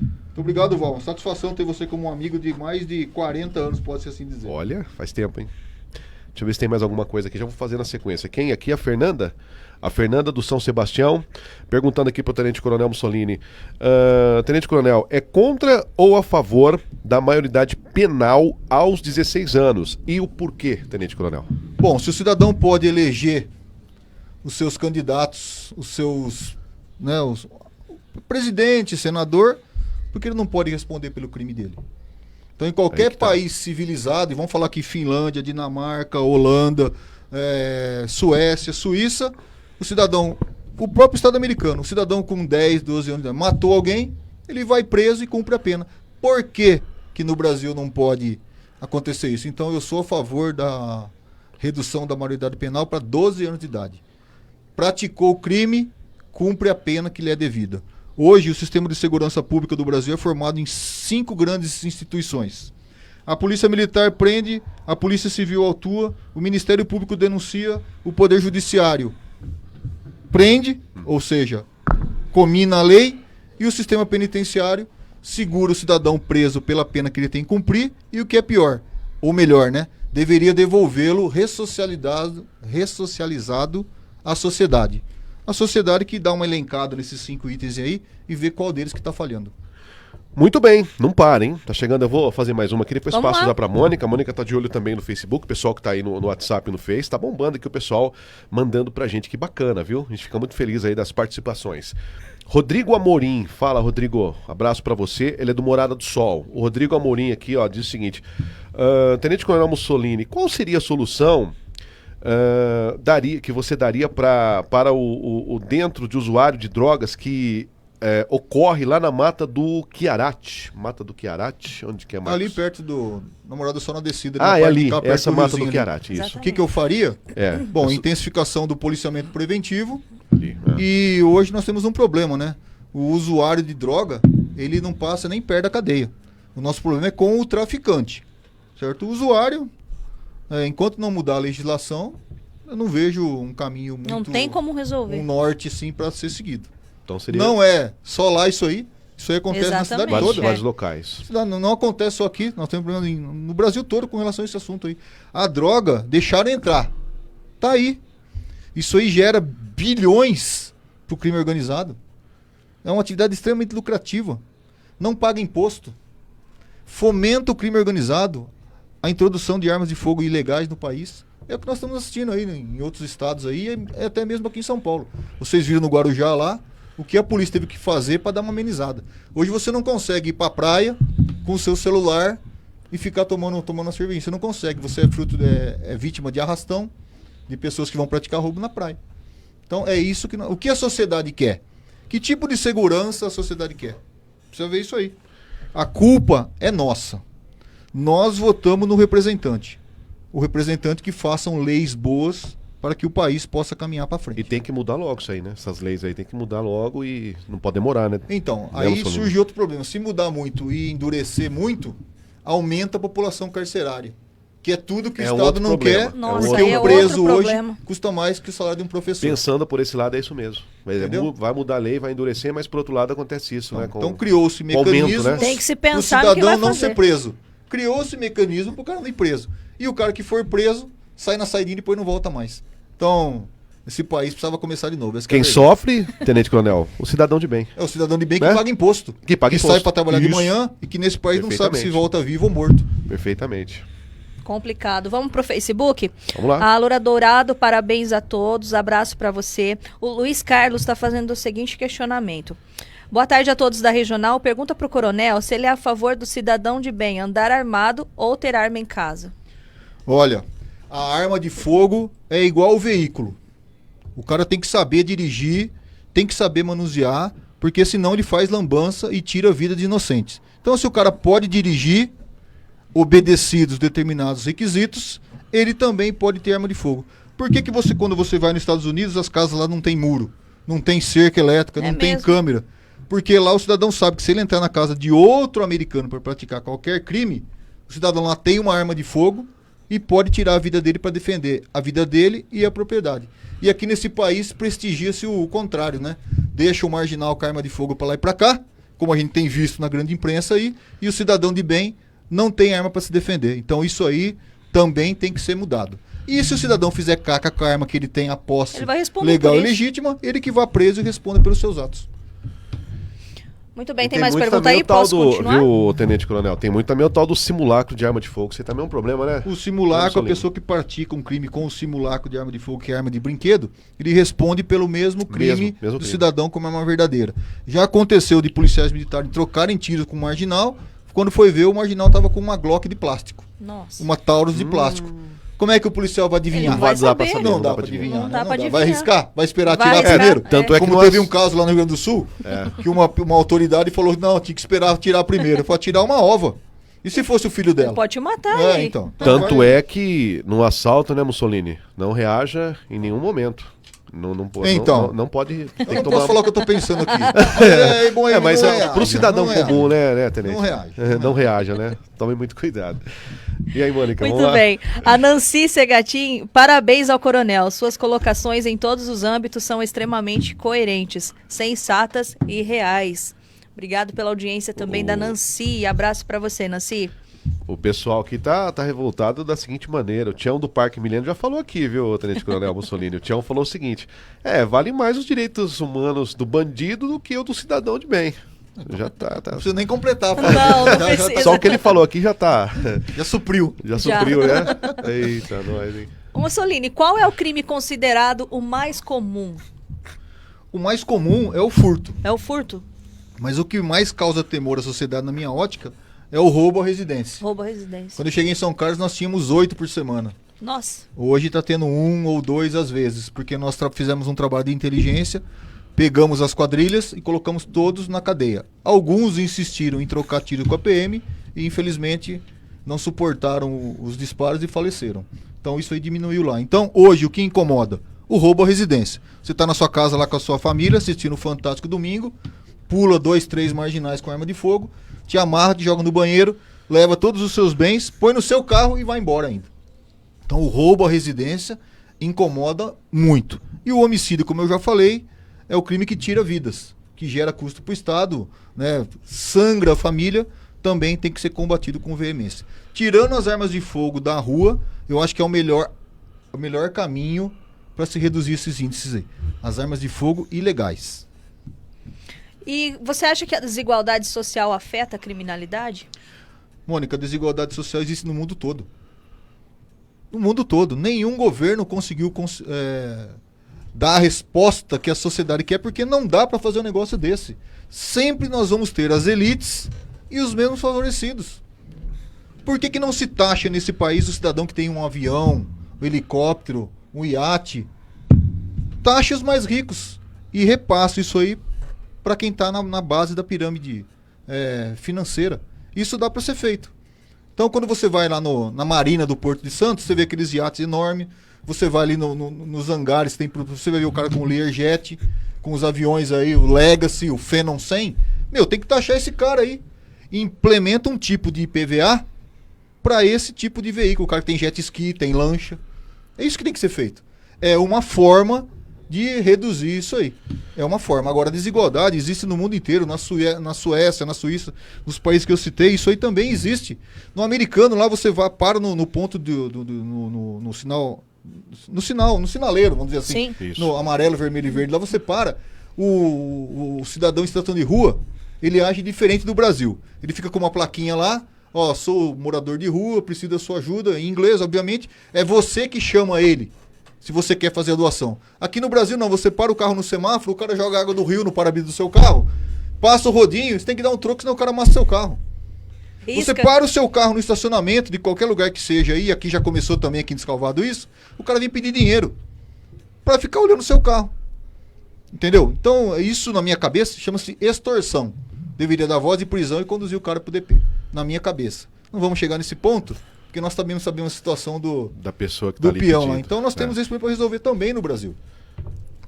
Muito obrigado, Val. Uma satisfação ter você como um amigo de mais de 40 anos, pode-se assim dizer. Olha, faz tempo, hein? Deixa eu ver se tem mais alguma coisa aqui. Já vou fazer na sequência. Quem aqui? A Fernanda? A Fernanda do São Sebastião, perguntando aqui para o Tenente Coronel Mussolini. Tenente Coronel, é contra ou a favor da maioridade penal aos 16 anos? E o porquê, Tenente Coronel? Bom, se o cidadão pode eleger os seus candidatos, os seus, né, o presidente, senador, porque ele não pode responder pelo crime dele. Então, em qualquer país civilizado, e vamos falar aqui Finlândia, Dinamarca, Holanda, Suécia, Suíça, o cidadão, o próprio Estado americano, o cidadão com 10, 12 anos de idade, matou alguém, ele vai preso e cumpre a pena. Por que no Brasil não pode acontecer isso? Então, eu sou a favor da redução da maioridade penal para 12 anos de idade. Praticou o crime, cumpre a pena que lhe é devida. Hoje, o sistema de segurança pública do Brasil é formado em 5 grandes instituições. A Polícia Militar prende, a Polícia Civil autua, o Ministério Público denuncia, o Poder Judiciário prende, ou seja, comina a lei, e o sistema penitenciário segura o cidadão preso pela pena que ele tem que cumprir, e o que é pior, ou melhor, né, deveria devolvê-lo ressocializado à sociedade. A sociedade que dá uma elencada nesses 5 itens aí e vê qual deles que está falhando. Muito bem, não para, hein? Tá chegando, eu vou fazer mais uma aqui, depois Vamos passo lá. já pra Mônica. A Mônica tá de olho também no Facebook, o pessoal que tá aí no WhatsApp e no Face, tá bombando aqui o pessoal mandando pra gente, que bacana, viu? A gente fica muito feliz aí das participações. Rodrigo Amorim, fala Rodrigo, abraço pra você, ele é do Morada do Sol. O Rodrigo Amorim aqui, ó, diz o seguinte, Tenente Coronel Mussolini, qual seria a solução que você daria para o dentro de usuário de drogas que ocorre lá na Mata do Chiarate? Mata do Chiarate? Onde que é, Marcos? Ali perto do Namorado Só na Descida. É ali, perto essa do Mata do Riozinho ali. Chiarate, isso. O que eu faria? É. Bom, intensificação do policiamento preventivo E hoje nós temos um problema, né? O usuário de droga, ele não passa nem perto da cadeia. O nosso problema é com o traficante, certo? O usuário, enquanto não mudar a legislação, eu não vejo um caminho muito... Não tem como resolver. Um norte, sim, para ser seguido. Então seria... Não é só lá isso aí. Isso aí acontece na cidade Exatamente. toda. Vários locais. Não acontece só aqui. Nós temos problema no Brasil todo com relação a esse assunto aí. A droga, deixaram entrar. Tá aí. Isso aí gera bilhões pro crime organizado. É uma atividade extremamente lucrativa. Não paga imposto. Fomenta o crime organizado. A introdução de armas de fogo ilegais no país. É o que nós estamos assistindo aí, né, em outros estados aí, até mesmo aqui em São Paulo. Vocês viram no Guarujá lá, o que a polícia teve que fazer para dar uma amenizada. Hoje você não consegue ir para a praia com o seu celular e ficar tomando uma cerveja. Você não consegue. Você é vítima de arrastão, de pessoas que vão praticar roubo na praia. Então é isso que... O que a sociedade quer? Que tipo de segurança a sociedade quer? Precisa ver isso aí. A culpa é nossa. Nós votamos no representante. O representante que façam leis boas para que o país possa caminhar para frente. E tem que mudar logo isso aí, né? Essas leis aí tem que mudar logo e não pode demorar, né? Então, aí surge outro problema. Se mudar muito e endurecer muito, aumenta a população carcerária. Que é tudo que o Estado não quer, porque um preso hoje custa mais que o salário de um professor. Pensando por esse lado, é isso mesmo. Vai mudar a lei, vai endurecer, mas por outro lado acontece isso, né? Então criou-se mecanismos né? Tem que se pensar o cidadão no que vai não ser preso. Criou-se mecanismo para o cara não ir preso. E o cara que for preso, sai na saidinha e depois não volta mais. Então, esse país precisava começar de novo. Quem sofre, Tenente Coronel? O cidadão de bem. É o cidadão de bem que paga imposto. Que sai para trabalhar de manhã e que nesse país não sabe se volta vivo ou morto. Perfeitamente. Complicado. Vamos pro Facebook? Vamos lá. A Loura Dourado, parabéns a todos, abraço para você. O Luiz Carlos está fazendo o seguinte questionamento. Boa tarde a todos da Regional. Pergunta pro coronel se ele é a favor do cidadão de bem andar armado ou ter arma em casa. Olha, a arma de fogo é igual ao veículo. O cara tem que saber dirigir, tem que saber manusear, porque senão ele faz lambança e tira a vida de inocentes. Então, se o cara pode dirigir, obedecidos determinados requisitos, ele também pode ter arma de fogo. Por que você, quando você vai nos Estados Unidos, as casas lá não tem muro, não tem cerca elétrica, não tem câmera? Porque lá o cidadão sabe que se ele entrar na casa de outro americano para praticar qualquer crime, o cidadão lá tem uma arma de fogo e pode tirar a vida dele para defender a vida dele e a propriedade. E aqui nesse país prestigia-se o contrário, né? Deixa o marginal com a arma de fogo para lá e para cá, como a gente tem visto na grande imprensa aí, e o cidadão de bem não tem arma para se defender. Então isso aí também tem que ser mudado. E se o cidadão fizer caca com a arma que ele tem a posse legal e legítima, ele que vá preso e responda pelos seus atos. Muito bem, tem mais pergunta aí? Posso continuar? Viu, Tenente Coronel? Tem muito também o tal do simulacro de arma de fogo. Isso também é um problema, né? O simulacro, a pessoa que pratica um crime com o simulacro de arma de fogo, que é arma de brinquedo, ele responde pelo mesmo crime do cidadão como arma verdadeira. Já aconteceu de policiais militares trocarem tiros com o marginal, quando foi ver, o marginal estava com uma Glock de plástico. Nossa. Uma Taurus de plástico. Como é que o policial vai adivinhar? Não vai saber. Não dá pra adivinhar. Não dá pra adivinhar. Vai arriscar? Vai esperar tirar primeiro? Tanto é que como teve um caso lá no Rio Grande do Sul, que uma autoridade falou, não, tinha que esperar tirar primeiro. Foi tirar uma ova. E se fosse o filho dela? Pode te matar aí. Então. Tanto é que no assalto, né, Mussolini, não reaja em nenhum momento. Não pode. Então, não pode. Eu não posso falar o que eu tô pensando aqui. Mas pro cidadão comum, né, Tenente? Não reage. Não reaja, né? Tome muito cuidado. E aí, Mônica, vamos lá? Muito bem. A Nancy Segatin, parabéns ao coronel. Suas colocações em todos os âmbitos são extremamente coerentes, sensatas e reais. Obrigado pela audiência também da Nancy. Abraço para você, Nancy. O pessoal aqui tá revoltado da seguinte maneira. O Tião do Parque Milênio já falou aqui, viu, Tenente Coronel Mussolini? O Tião falou o seguinte: vale mais os direitos humanos do bandido do que o do cidadão de bem. Já tá. Não precisa nem completar. Não precisa. Só o que ele falou aqui já tá. Já supriu. Já supriu, né? Eita, nós, hein? Mussolini, qual é o crime considerado o mais comum? O mais comum é o furto. É o furto? Mas o que mais causa temor à sociedade, na minha ótica, é o roubo à residência. Roubo à residência. Quando eu cheguei em São Carlos, nós tínhamos 8 por semana. Nossa. Hoje está tendo 1 ou 2 às vezes, porque nós fizemos um trabalho de inteligência, pegamos as quadrilhas e colocamos todos na cadeia. Alguns insistiram em trocar tiro com a PM e, infelizmente, não suportaram os disparos e faleceram. Então isso aí diminuiu lá. Então hoje o que incomoda? o roubo à residência. Você está na sua casa lá com a sua família, assistindo o Fantástico Domingo, pula 2, 3 marginais com arma de fogo, te amarra, te joga no banheiro, leva todos os seus bens, põe no seu carro e vai embora ainda. Então o roubo à residência incomoda muito. E o homicídio, como eu já falei, é o crime que tira vidas, que gera custo para o Estado, né, sangra a família, também tem que ser combatido com veemência. Tirando as armas de fogo da rua, eu acho que é o melhor caminho para se reduzir esses índices aí. As armas de fogo ilegais. E você acha que a desigualdade social afeta a criminalidade? Mônica, a desigualdade social existe no mundo todo. No mundo todo. Nenhum governo conseguiu dar a resposta que a sociedade quer, porque não dá para fazer um negócio desse. Sempre nós vamos ter as elites e os menos favorecidos. Por que não se taxa nesse país o cidadão que tem um avião, um helicóptero, um iate? Taxa os mais ricos e repassa isso aí para quem está na base da pirâmide financeira. Isso dá para ser feito. Então, quando você vai lá na marina do Porto de Santos, você vê aqueles iates enormes. Você vai ali nos hangares, você vai ver o cara com o Learjet, com os aviões aí, o Legacy, o Phenom 100. Tem que taxar esse cara aí. Implementa um tipo de IPVA para esse tipo de veículo. O cara que tem jet ski, tem lancha. É isso que tem que ser feito. É uma forma de reduzir isso aí. É uma forma. Agora, a desigualdade existe no mundo inteiro, na Suécia, na Suíça, nos países que eu citei, isso aí também existe. No americano, lá você para no ponto no sinal, no sinaleiro, vamos dizer assim. Sim. No amarelo, vermelho e verde, lá você para. O cidadão em situação de rua, ele age diferente do Brasil. Ele fica com uma plaquinha lá, sou morador de rua, preciso da sua ajuda, em inglês, obviamente. É você que chama ele, se você quer fazer a doação. Aqui no Brasil não, você para o carro no semáforo, o cara joga água do rio no para-brisa do seu carro, passa o rodinho, você tem que dar um troco, senão o cara amassa seu carro. Risca. Você para o seu carro no estacionamento, de qualquer lugar que seja aí, aqui já começou também aqui em Descalvado isso, o cara vem pedir dinheiro para ficar olhando o seu carro. Entendeu? Então, isso na minha cabeça chama-se extorsão. Deveria dar voz de prisão e conduzir o cara pro DP. Na minha cabeça. Não vamos chegar nesse ponto, porque nós também sabemos a situação da pessoa que do tá ali peão pedindo. lá. Então nós temos esse problema para resolver também no Brasil.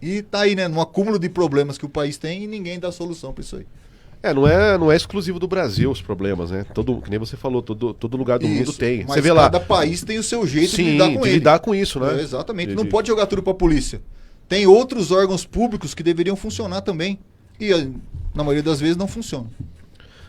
E tá aí, né, num acúmulo de problemas que o país tem e ninguém dá solução para isso aí. Não é exclusivo do Brasil os problemas, né? Que nem você falou, todo lugar do mundo tem. Mas você vê lá. Cada país tem o seu jeito Sim, de lidar com ele. lidar com isso, né? Exatamente. Não pode jogar tudo para a polícia. Tem outros órgãos públicos que deveriam funcionar também. E na maioria das vezes não funciona.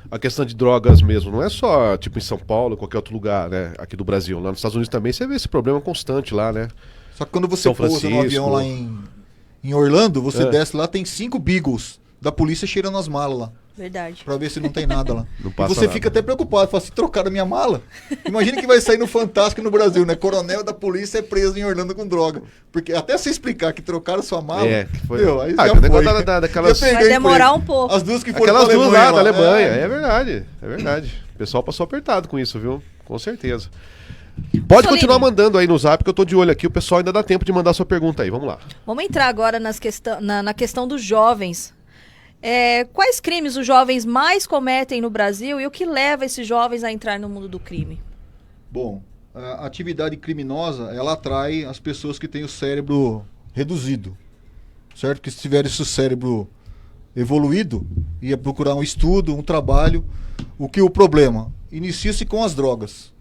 A questão de drogas mesmo, não é só tipo em São Paulo, qualquer outro lugar, né? Aqui do Brasil. Lá nos Estados Unidos também você vê esse problema constante lá, né? Só que quando você pousa no avião lá em Orlando, você desce lá, tem 5 Beagles da polícia cheirando as malas lá. Verdade. Pra ver se não tem nada lá. Não E passa você nada. fica até preocupado, fala, se trocaram a minha mala, imagina que vai sair no Fantástico no Brasil, né? Coronel da polícia é preso em Orlando com droga. Porque até você explicar que trocaram sua mala, Que foi. aí o já negócio foi. daquelas. Já peguei Vai demorar emprego. um pouco. As duas que foram Aquelas pra duas lá da lá. Alemanha. É verdade, é verdade. O pessoal passou apertado com isso, viu? Com certeza. Pode Soline. continuar mandando aí no zap, que eu tô de olho aqui. O pessoal ainda dá tempo de mandar sua pergunta aí. Vamos lá. Vamos entrar agora na questão dos jovens. Quais crimes os jovens mais cometem no Brasil e o que leva esses jovens a entrar no mundo do crime? Bom, a atividade criminosa, ela atrai as pessoas que têm o cérebro reduzido, certo? Que se tiver esse cérebro evoluído, ia procurar um estudo, um trabalho. O problema? Inicia-se com as drogas.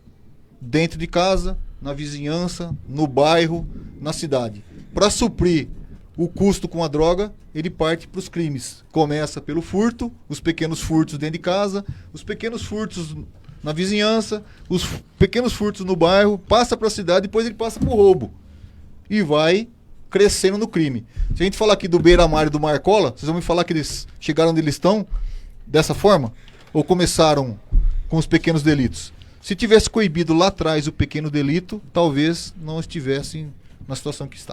Dentro de casa, na vizinhança, no bairro, na cidade. Para suprir o custo com a droga, ele parte para os crimes. Começa pelo furto, os pequenos furtos dentro de casa, os pequenos furtos na vizinhança, os pequenos furtos no bairro, passa para a cidade, depois ele passa para o roubo. E vai crescendo no crime. Se a gente falar aqui do Beira-Mar e do Marcola, vocês vão me falar que eles chegaram onde eles estão dessa forma? Ou começaram com os pequenos delitos? Se tivesse coibido lá atrás o pequeno delito, talvez não estivessem na situação que está.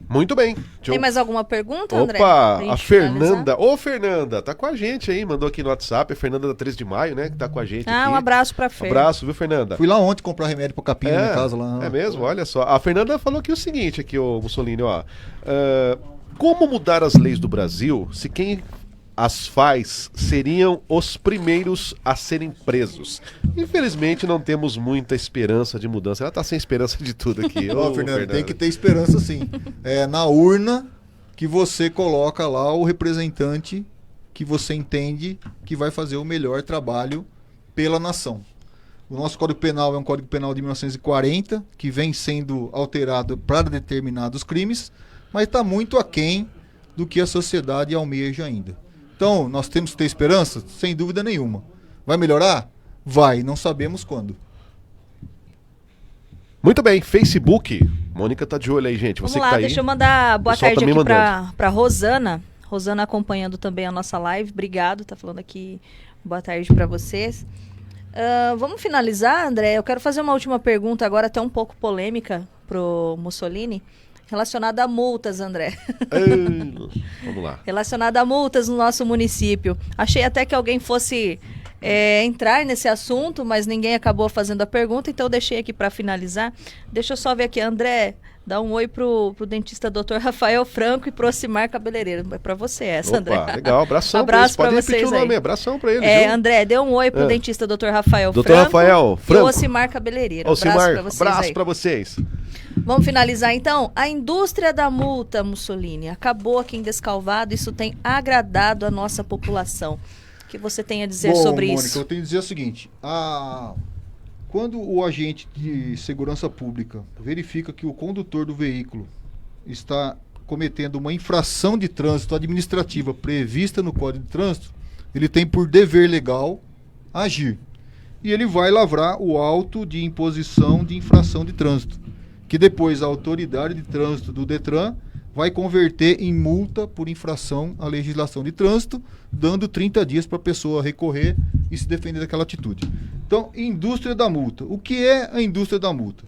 Muito bem. Tem mais alguma pergunta, André? Opa, Pra gente a Fernanda. finalizar? Ô, Fernanda, tá com a gente aí. Mandou aqui no WhatsApp. A Fernanda da 13 de maio, né? Que tá com a gente aqui. Um abraço pra Fer. Abraço, viu, Fernanda? Fui lá ontem comprar remédio pro capim na minha casa lá. É mesmo? Olha só. A Fernanda falou aqui o seguinte, aqui, o Mussolini, ó. Como mudar as leis do Brasil se quem as FAIs seriam os primeiros a serem presos. Infelizmente, não temos muita esperança de mudança. Ela está sem esperança de tudo aqui. Ô, Fernando, tem que ter esperança sim. É na urna que você coloca lá o representante que você entende que vai fazer o melhor trabalho pela nação. O nosso Código Penal é um Código Penal de 1940, que vem sendo alterado para determinados crimes, mas está muito aquém do que a sociedade almeja ainda. Então, nós temos que ter esperança? Sem dúvida nenhuma. Vai melhorar? Vai, não sabemos quando. Muito bem, Facebook. Mônica tá de olho aí, gente. Você Vamos lá, que tá aí. deixa eu mandar boa pessoal tarde tá me aqui para Rosana. Rosana acompanhando também a nossa live. Obrigado, tá falando aqui. Boa tarde para vocês. Vamos finalizar, André? Eu quero fazer uma última pergunta agora, até um pouco polêmica pro Mussolini, relacionada a multas, André. Vamos lá. Relacionada a multas no nosso município. Achei até que alguém fosse entrar nesse assunto, mas ninguém acabou fazendo a pergunta, então eu deixei aqui para finalizar. Deixa eu só ver aqui, André, dá um oi pro dentista Dr. Rafael Franco e pro Ocimar Cabeleireiro. É para você essa, André. Opa, legal, abração Abraço pra eles. Pode pra repetir vocês o nome, aí. abração pra eles. Viu? André, dê um oi pro dentista Dr. Rafael Dr. Franco. Rafael E Franco. o Ocimar Cabeleireiro. Ocimar, Abraço para vocês abraço aí. pra vocês. Vamos finalizar então. A indústria da multa, Mussolini, acabou aqui em Descalvado. Isso tem agradado a nossa população. O que você tem a dizer sobre Mônica, isso? eu tenho que dizer o seguinte. Quando o agente de segurança pública verifica que o condutor do veículo está cometendo uma infração de trânsito administrativa prevista no Código de Trânsito, ele tem por dever legal agir. E ele vai lavrar o auto de imposição de infração de trânsito, que depois a autoridade de trânsito do Detran vai converter em multa por infração à legislação de trânsito, dando 30 dias para a pessoa recorrer e se defender daquela atitude. Então, indústria da multa. O que é a indústria da multa?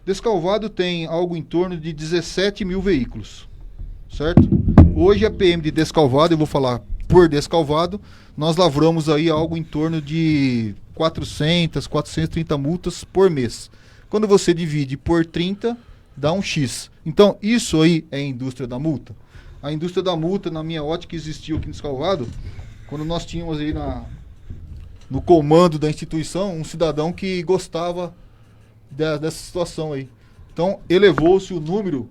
Descalvado tem algo em torno de 17 mil veículos, certo? Hoje a PM de Descalvado, eu vou falar por Descalvado, nós lavramos aí algo em torno de 400, 430 multas por mês. Quando você divide por 30, dá um X. Então, isso aí é a indústria da multa. A indústria da multa, na minha ótica, existiu aqui em Descalvado, quando nós tínhamos aí no comando da instituição um cidadão que gostava dessa situação aí. Então, elevou-se o número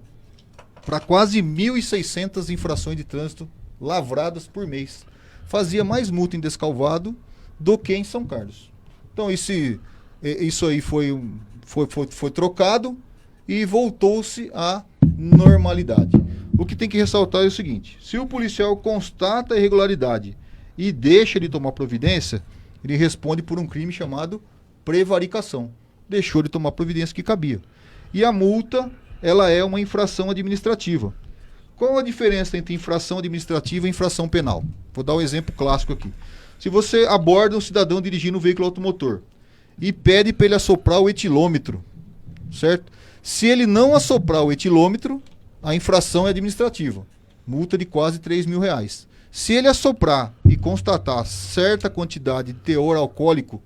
para quase 1.600 infrações de trânsito lavradas por mês. Fazia mais multa em Descalvado do que em São Carlos. Então, isso aí foi trocado e voltou-se à normalidade. O que tem que ressaltar é o seguinte: se o policial constata a irregularidade e deixa de tomar providência, ele responde por um crime chamado prevaricação. Deixou de tomar providência que cabia. E a multa, ela é uma infração administrativa. Qual a diferença entre infração administrativa e infração penal? Vou dar um exemplo clássico aqui. Se você aborda um cidadão dirigindo um veículo automotor e pede para ele assoprar o etilômetro, certo? Se ele não assoprar o etilômetro, a infração é administrativa. Multa de quase R$3.000. Se ele assoprar e constatar certa quantidade de teor alcoólico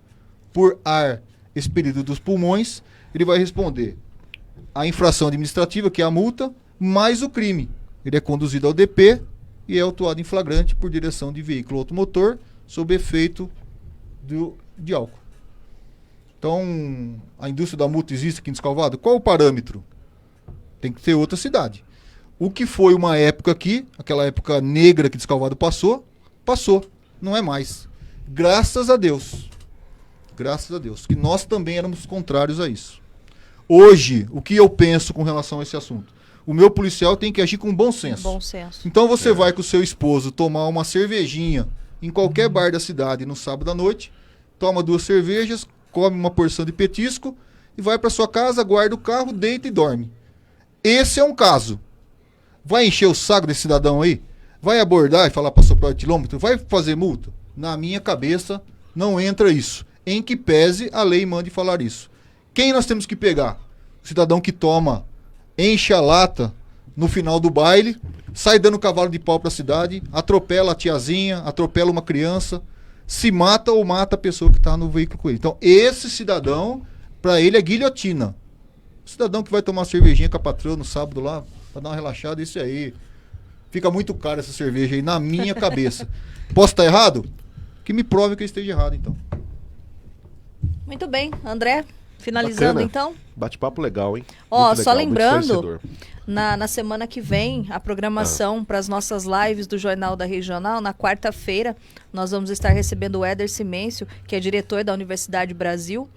por ar expelido dos pulmões, ele vai responder a infração administrativa, que é a multa, mais o crime. Ele é conduzido ao DP e é autuado em flagrante por direção de veículo automotor sob efeito de álcool. Então, a indústria da multa existe aqui em Descalvado? Qual o parâmetro? Tem que ter outra cidade. O que foi uma época aqui, aquela época negra que Descalvado passou. Não é mais. Graças a Deus. Graças a Deus. Que nós também éramos contrários a isso. Hoje, o que eu penso com relação a esse assunto? O meu policial tem que agir com bom senso. Bom senso. Então você vai com o seu esposo tomar uma cervejinha em qualquer bar da cidade no sábado à noite, toma 2 cervejas, come uma porção de petisco e vai para sua casa, guarda o carro, deita e dorme. Esse é um caso. Vai encher o saco desse cidadão aí? Vai abordar e falar para soprar o etilômetro? Vai fazer multa? Na minha cabeça não entra isso. Em que pese a lei mande falar isso. Quem nós temos que pegar? O cidadão que toma, enche a lata no final do baile, sai dando cavalo de pau para a cidade, atropela a tiazinha, atropela uma criança, se mata ou mata a pessoa que está no veículo com ele. Então, esse cidadão, para ele é guilhotina. O cidadão que vai tomar uma cervejinha com a patroa no sábado lá, para dar uma relaxada, isso aí. Fica muito caro essa cerveja aí na minha cabeça. Posso estar errado? Que me prove que eu esteja errado, então. Muito bem, André, finalizando Bacana. então. Bate-papo legal, hein? Ó, Muito só legal, muito lembrando, esclarecedor. na semana que vem, a programação para as nossas lives do Jornal da Regional, na quarta-feira, nós vamos estar recebendo o Éder Cimêncio, que é diretor da Universidade Brasil.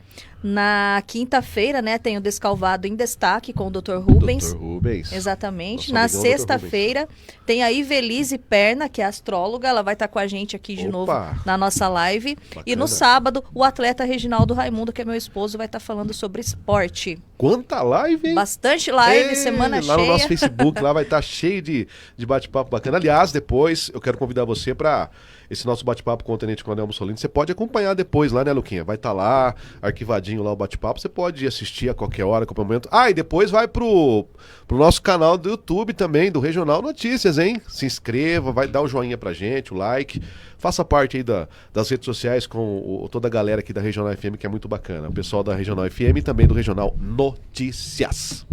Na quinta-feira, né, tem o Descalvado em Destaque com o Dr. Rubens. Dr. Rubens. Exatamente. Nosso Na amigão, Dr. sexta-feira, tem a Ivelise Perna, que é astróloga. Ela vai estar com a gente aqui de Opa! novo na nossa live. Bacana. E no sábado, o atleta Reginaldo Raimundo, que é meu esposo, vai estar falando sobre esporte. Quanta live, hein? Bastante live, Ei, semana lá cheia. no nosso Facebook, lá vai estar cheio de bate-papo bacana. Aliás, depois eu quero convidar você para esse nosso bate-papo com o Tenente Coronel Mussolini. Você pode acompanhar depois lá, né, Luquinha? Vai estar lá, arquivadinho lá o bate-papo. Você pode assistir a qualquer hora, a qualquer momento. Ah, e depois vai pro nosso canal do YouTube também, do Regional Notícias, hein? Se inscreva, vai dar o joinha pra gente, o like. Faça parte aí das redes sociais com toda a galera aqui da Regional FM, que é muito bacana. O pessoal da Regional FM e também do Regional Notícias.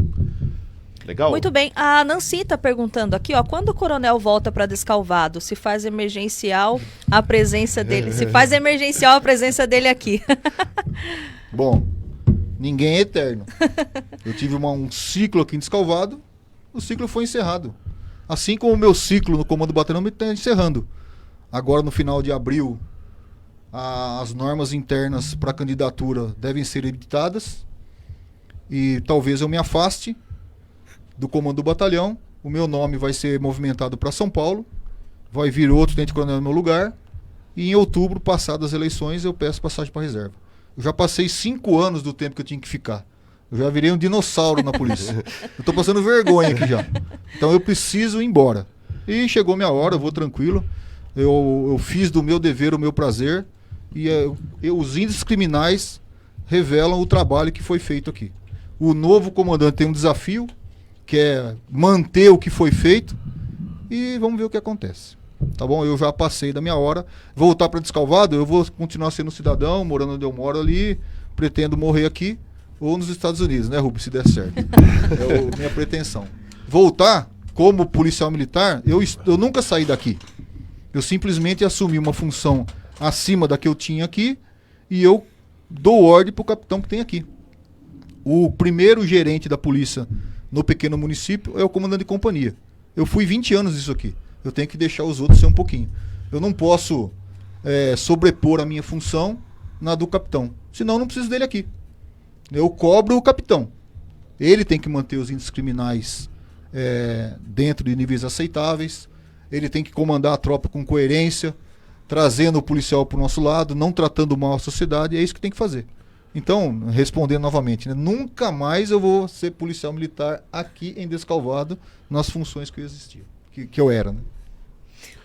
Legal? Muito bem. A Nancy tá perguntando aqui, ó, quando o coronel volta para Descalvado, se faz emergencial a presença dele? Se faz emergencial a presença dele aqui. Bom, ninguém é eterno. Eu tive um ciclo aqui em Descalvado, o ciclo foi encerrado. Assim como o meu ciclo no Comando Batalhão está encerrando. Agora, no final de abril, as normas internas para candidatura devem ser editadas e talvez eu me afaste do Comando do Batalhão. O meu nome vai ser movimentado para São Paulo, vai vir outro tenente-coronel no meu lugar e em outubro, passadas as eleições, eu peço passagem para reserva. Eu já passei 5 anos do tempo que eu tinha que ficar. Eu já virei um dinossauro na polícia. Eu tô passando vergonha aqui já. Então eu preciso ir embora. E chegou minha hora, eu vou tranquilo. Eu fiz do meu dever o meu prazer. E os índices criminais revelam o trabalho que foi feito aqui. O novo comandante tem um desafio, que é manter o que foi feito. E vamos ver o que acontece. Tá bom? Eu já passei da minha hora. Voltar para Descalvado, eu vou continuar sendo cidadão, morando onde eu moro ali. Pretendo morrer aqui ou nos Estados Unidos, né, Rubens, se der certo. É minha pretensão. Voltar como policial militar, eu nunca saí daqui. Eu simplesmente assumi uma função acima da que eu tinha aqui e eu dou ordem pro capitão que tem aqui. O primeiro gerente da polícia no pequeno município é o comandante de companhia. Eu fui 20 anos disso aqui. Eu tenho que deixar os outros ser um pouquinho. Eu não posso sobrepor a minha função na do capitão. Senão eu não preciso dele aqui. Eu cobro o capitão. Ele tem que manter os índices criminais dentro de níveis aceitáveis. Ele tem que comandar a tropa com coerência, trazendo o policial para o nosso lado, não tratando mal a sociedade. É isso que tem que fazer. Então, respondendo novamente, né, nunca mais eu vou ser policial militar aqui em Descalvado nas funções que eu existia, que eu era, né?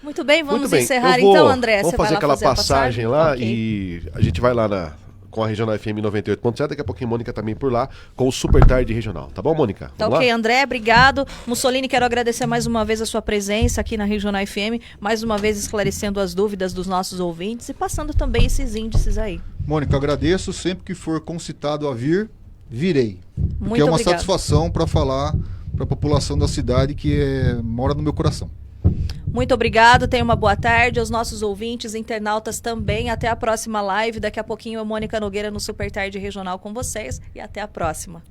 Muito bem, vamos Muito bem. encerrar então, André. Vamos Você fazer vai lá aquela fazer a passagem lá Ok. e a gente vai lá com a Regional FM 98.7. Daqui a pouquinho Mônica também por lá com o Super Tarde Regional. Tá bom, Mônica? Tá Vamos ok, lá? André, obrigado. Mussolini, quero agradecer mais uma vez a sua presença aqui na Regional FM, mais uma vez esclarecendo as dúvidas dos nossos ouvintes e passando também esses índices aí. Mônica, agradeço. Sempre que for concitado a vir, virei. Porque Muito é uma obrigado. satisfação para falar para a população da cidade que mora no meu coração. Muito obrigado, tenha uma boa tarde aos nossos ouvintes, internautas também. Até a próxima live. Daqui a pouquinho a Mônica Nogueira no Super Tarde Regional com vocês e até a próxima.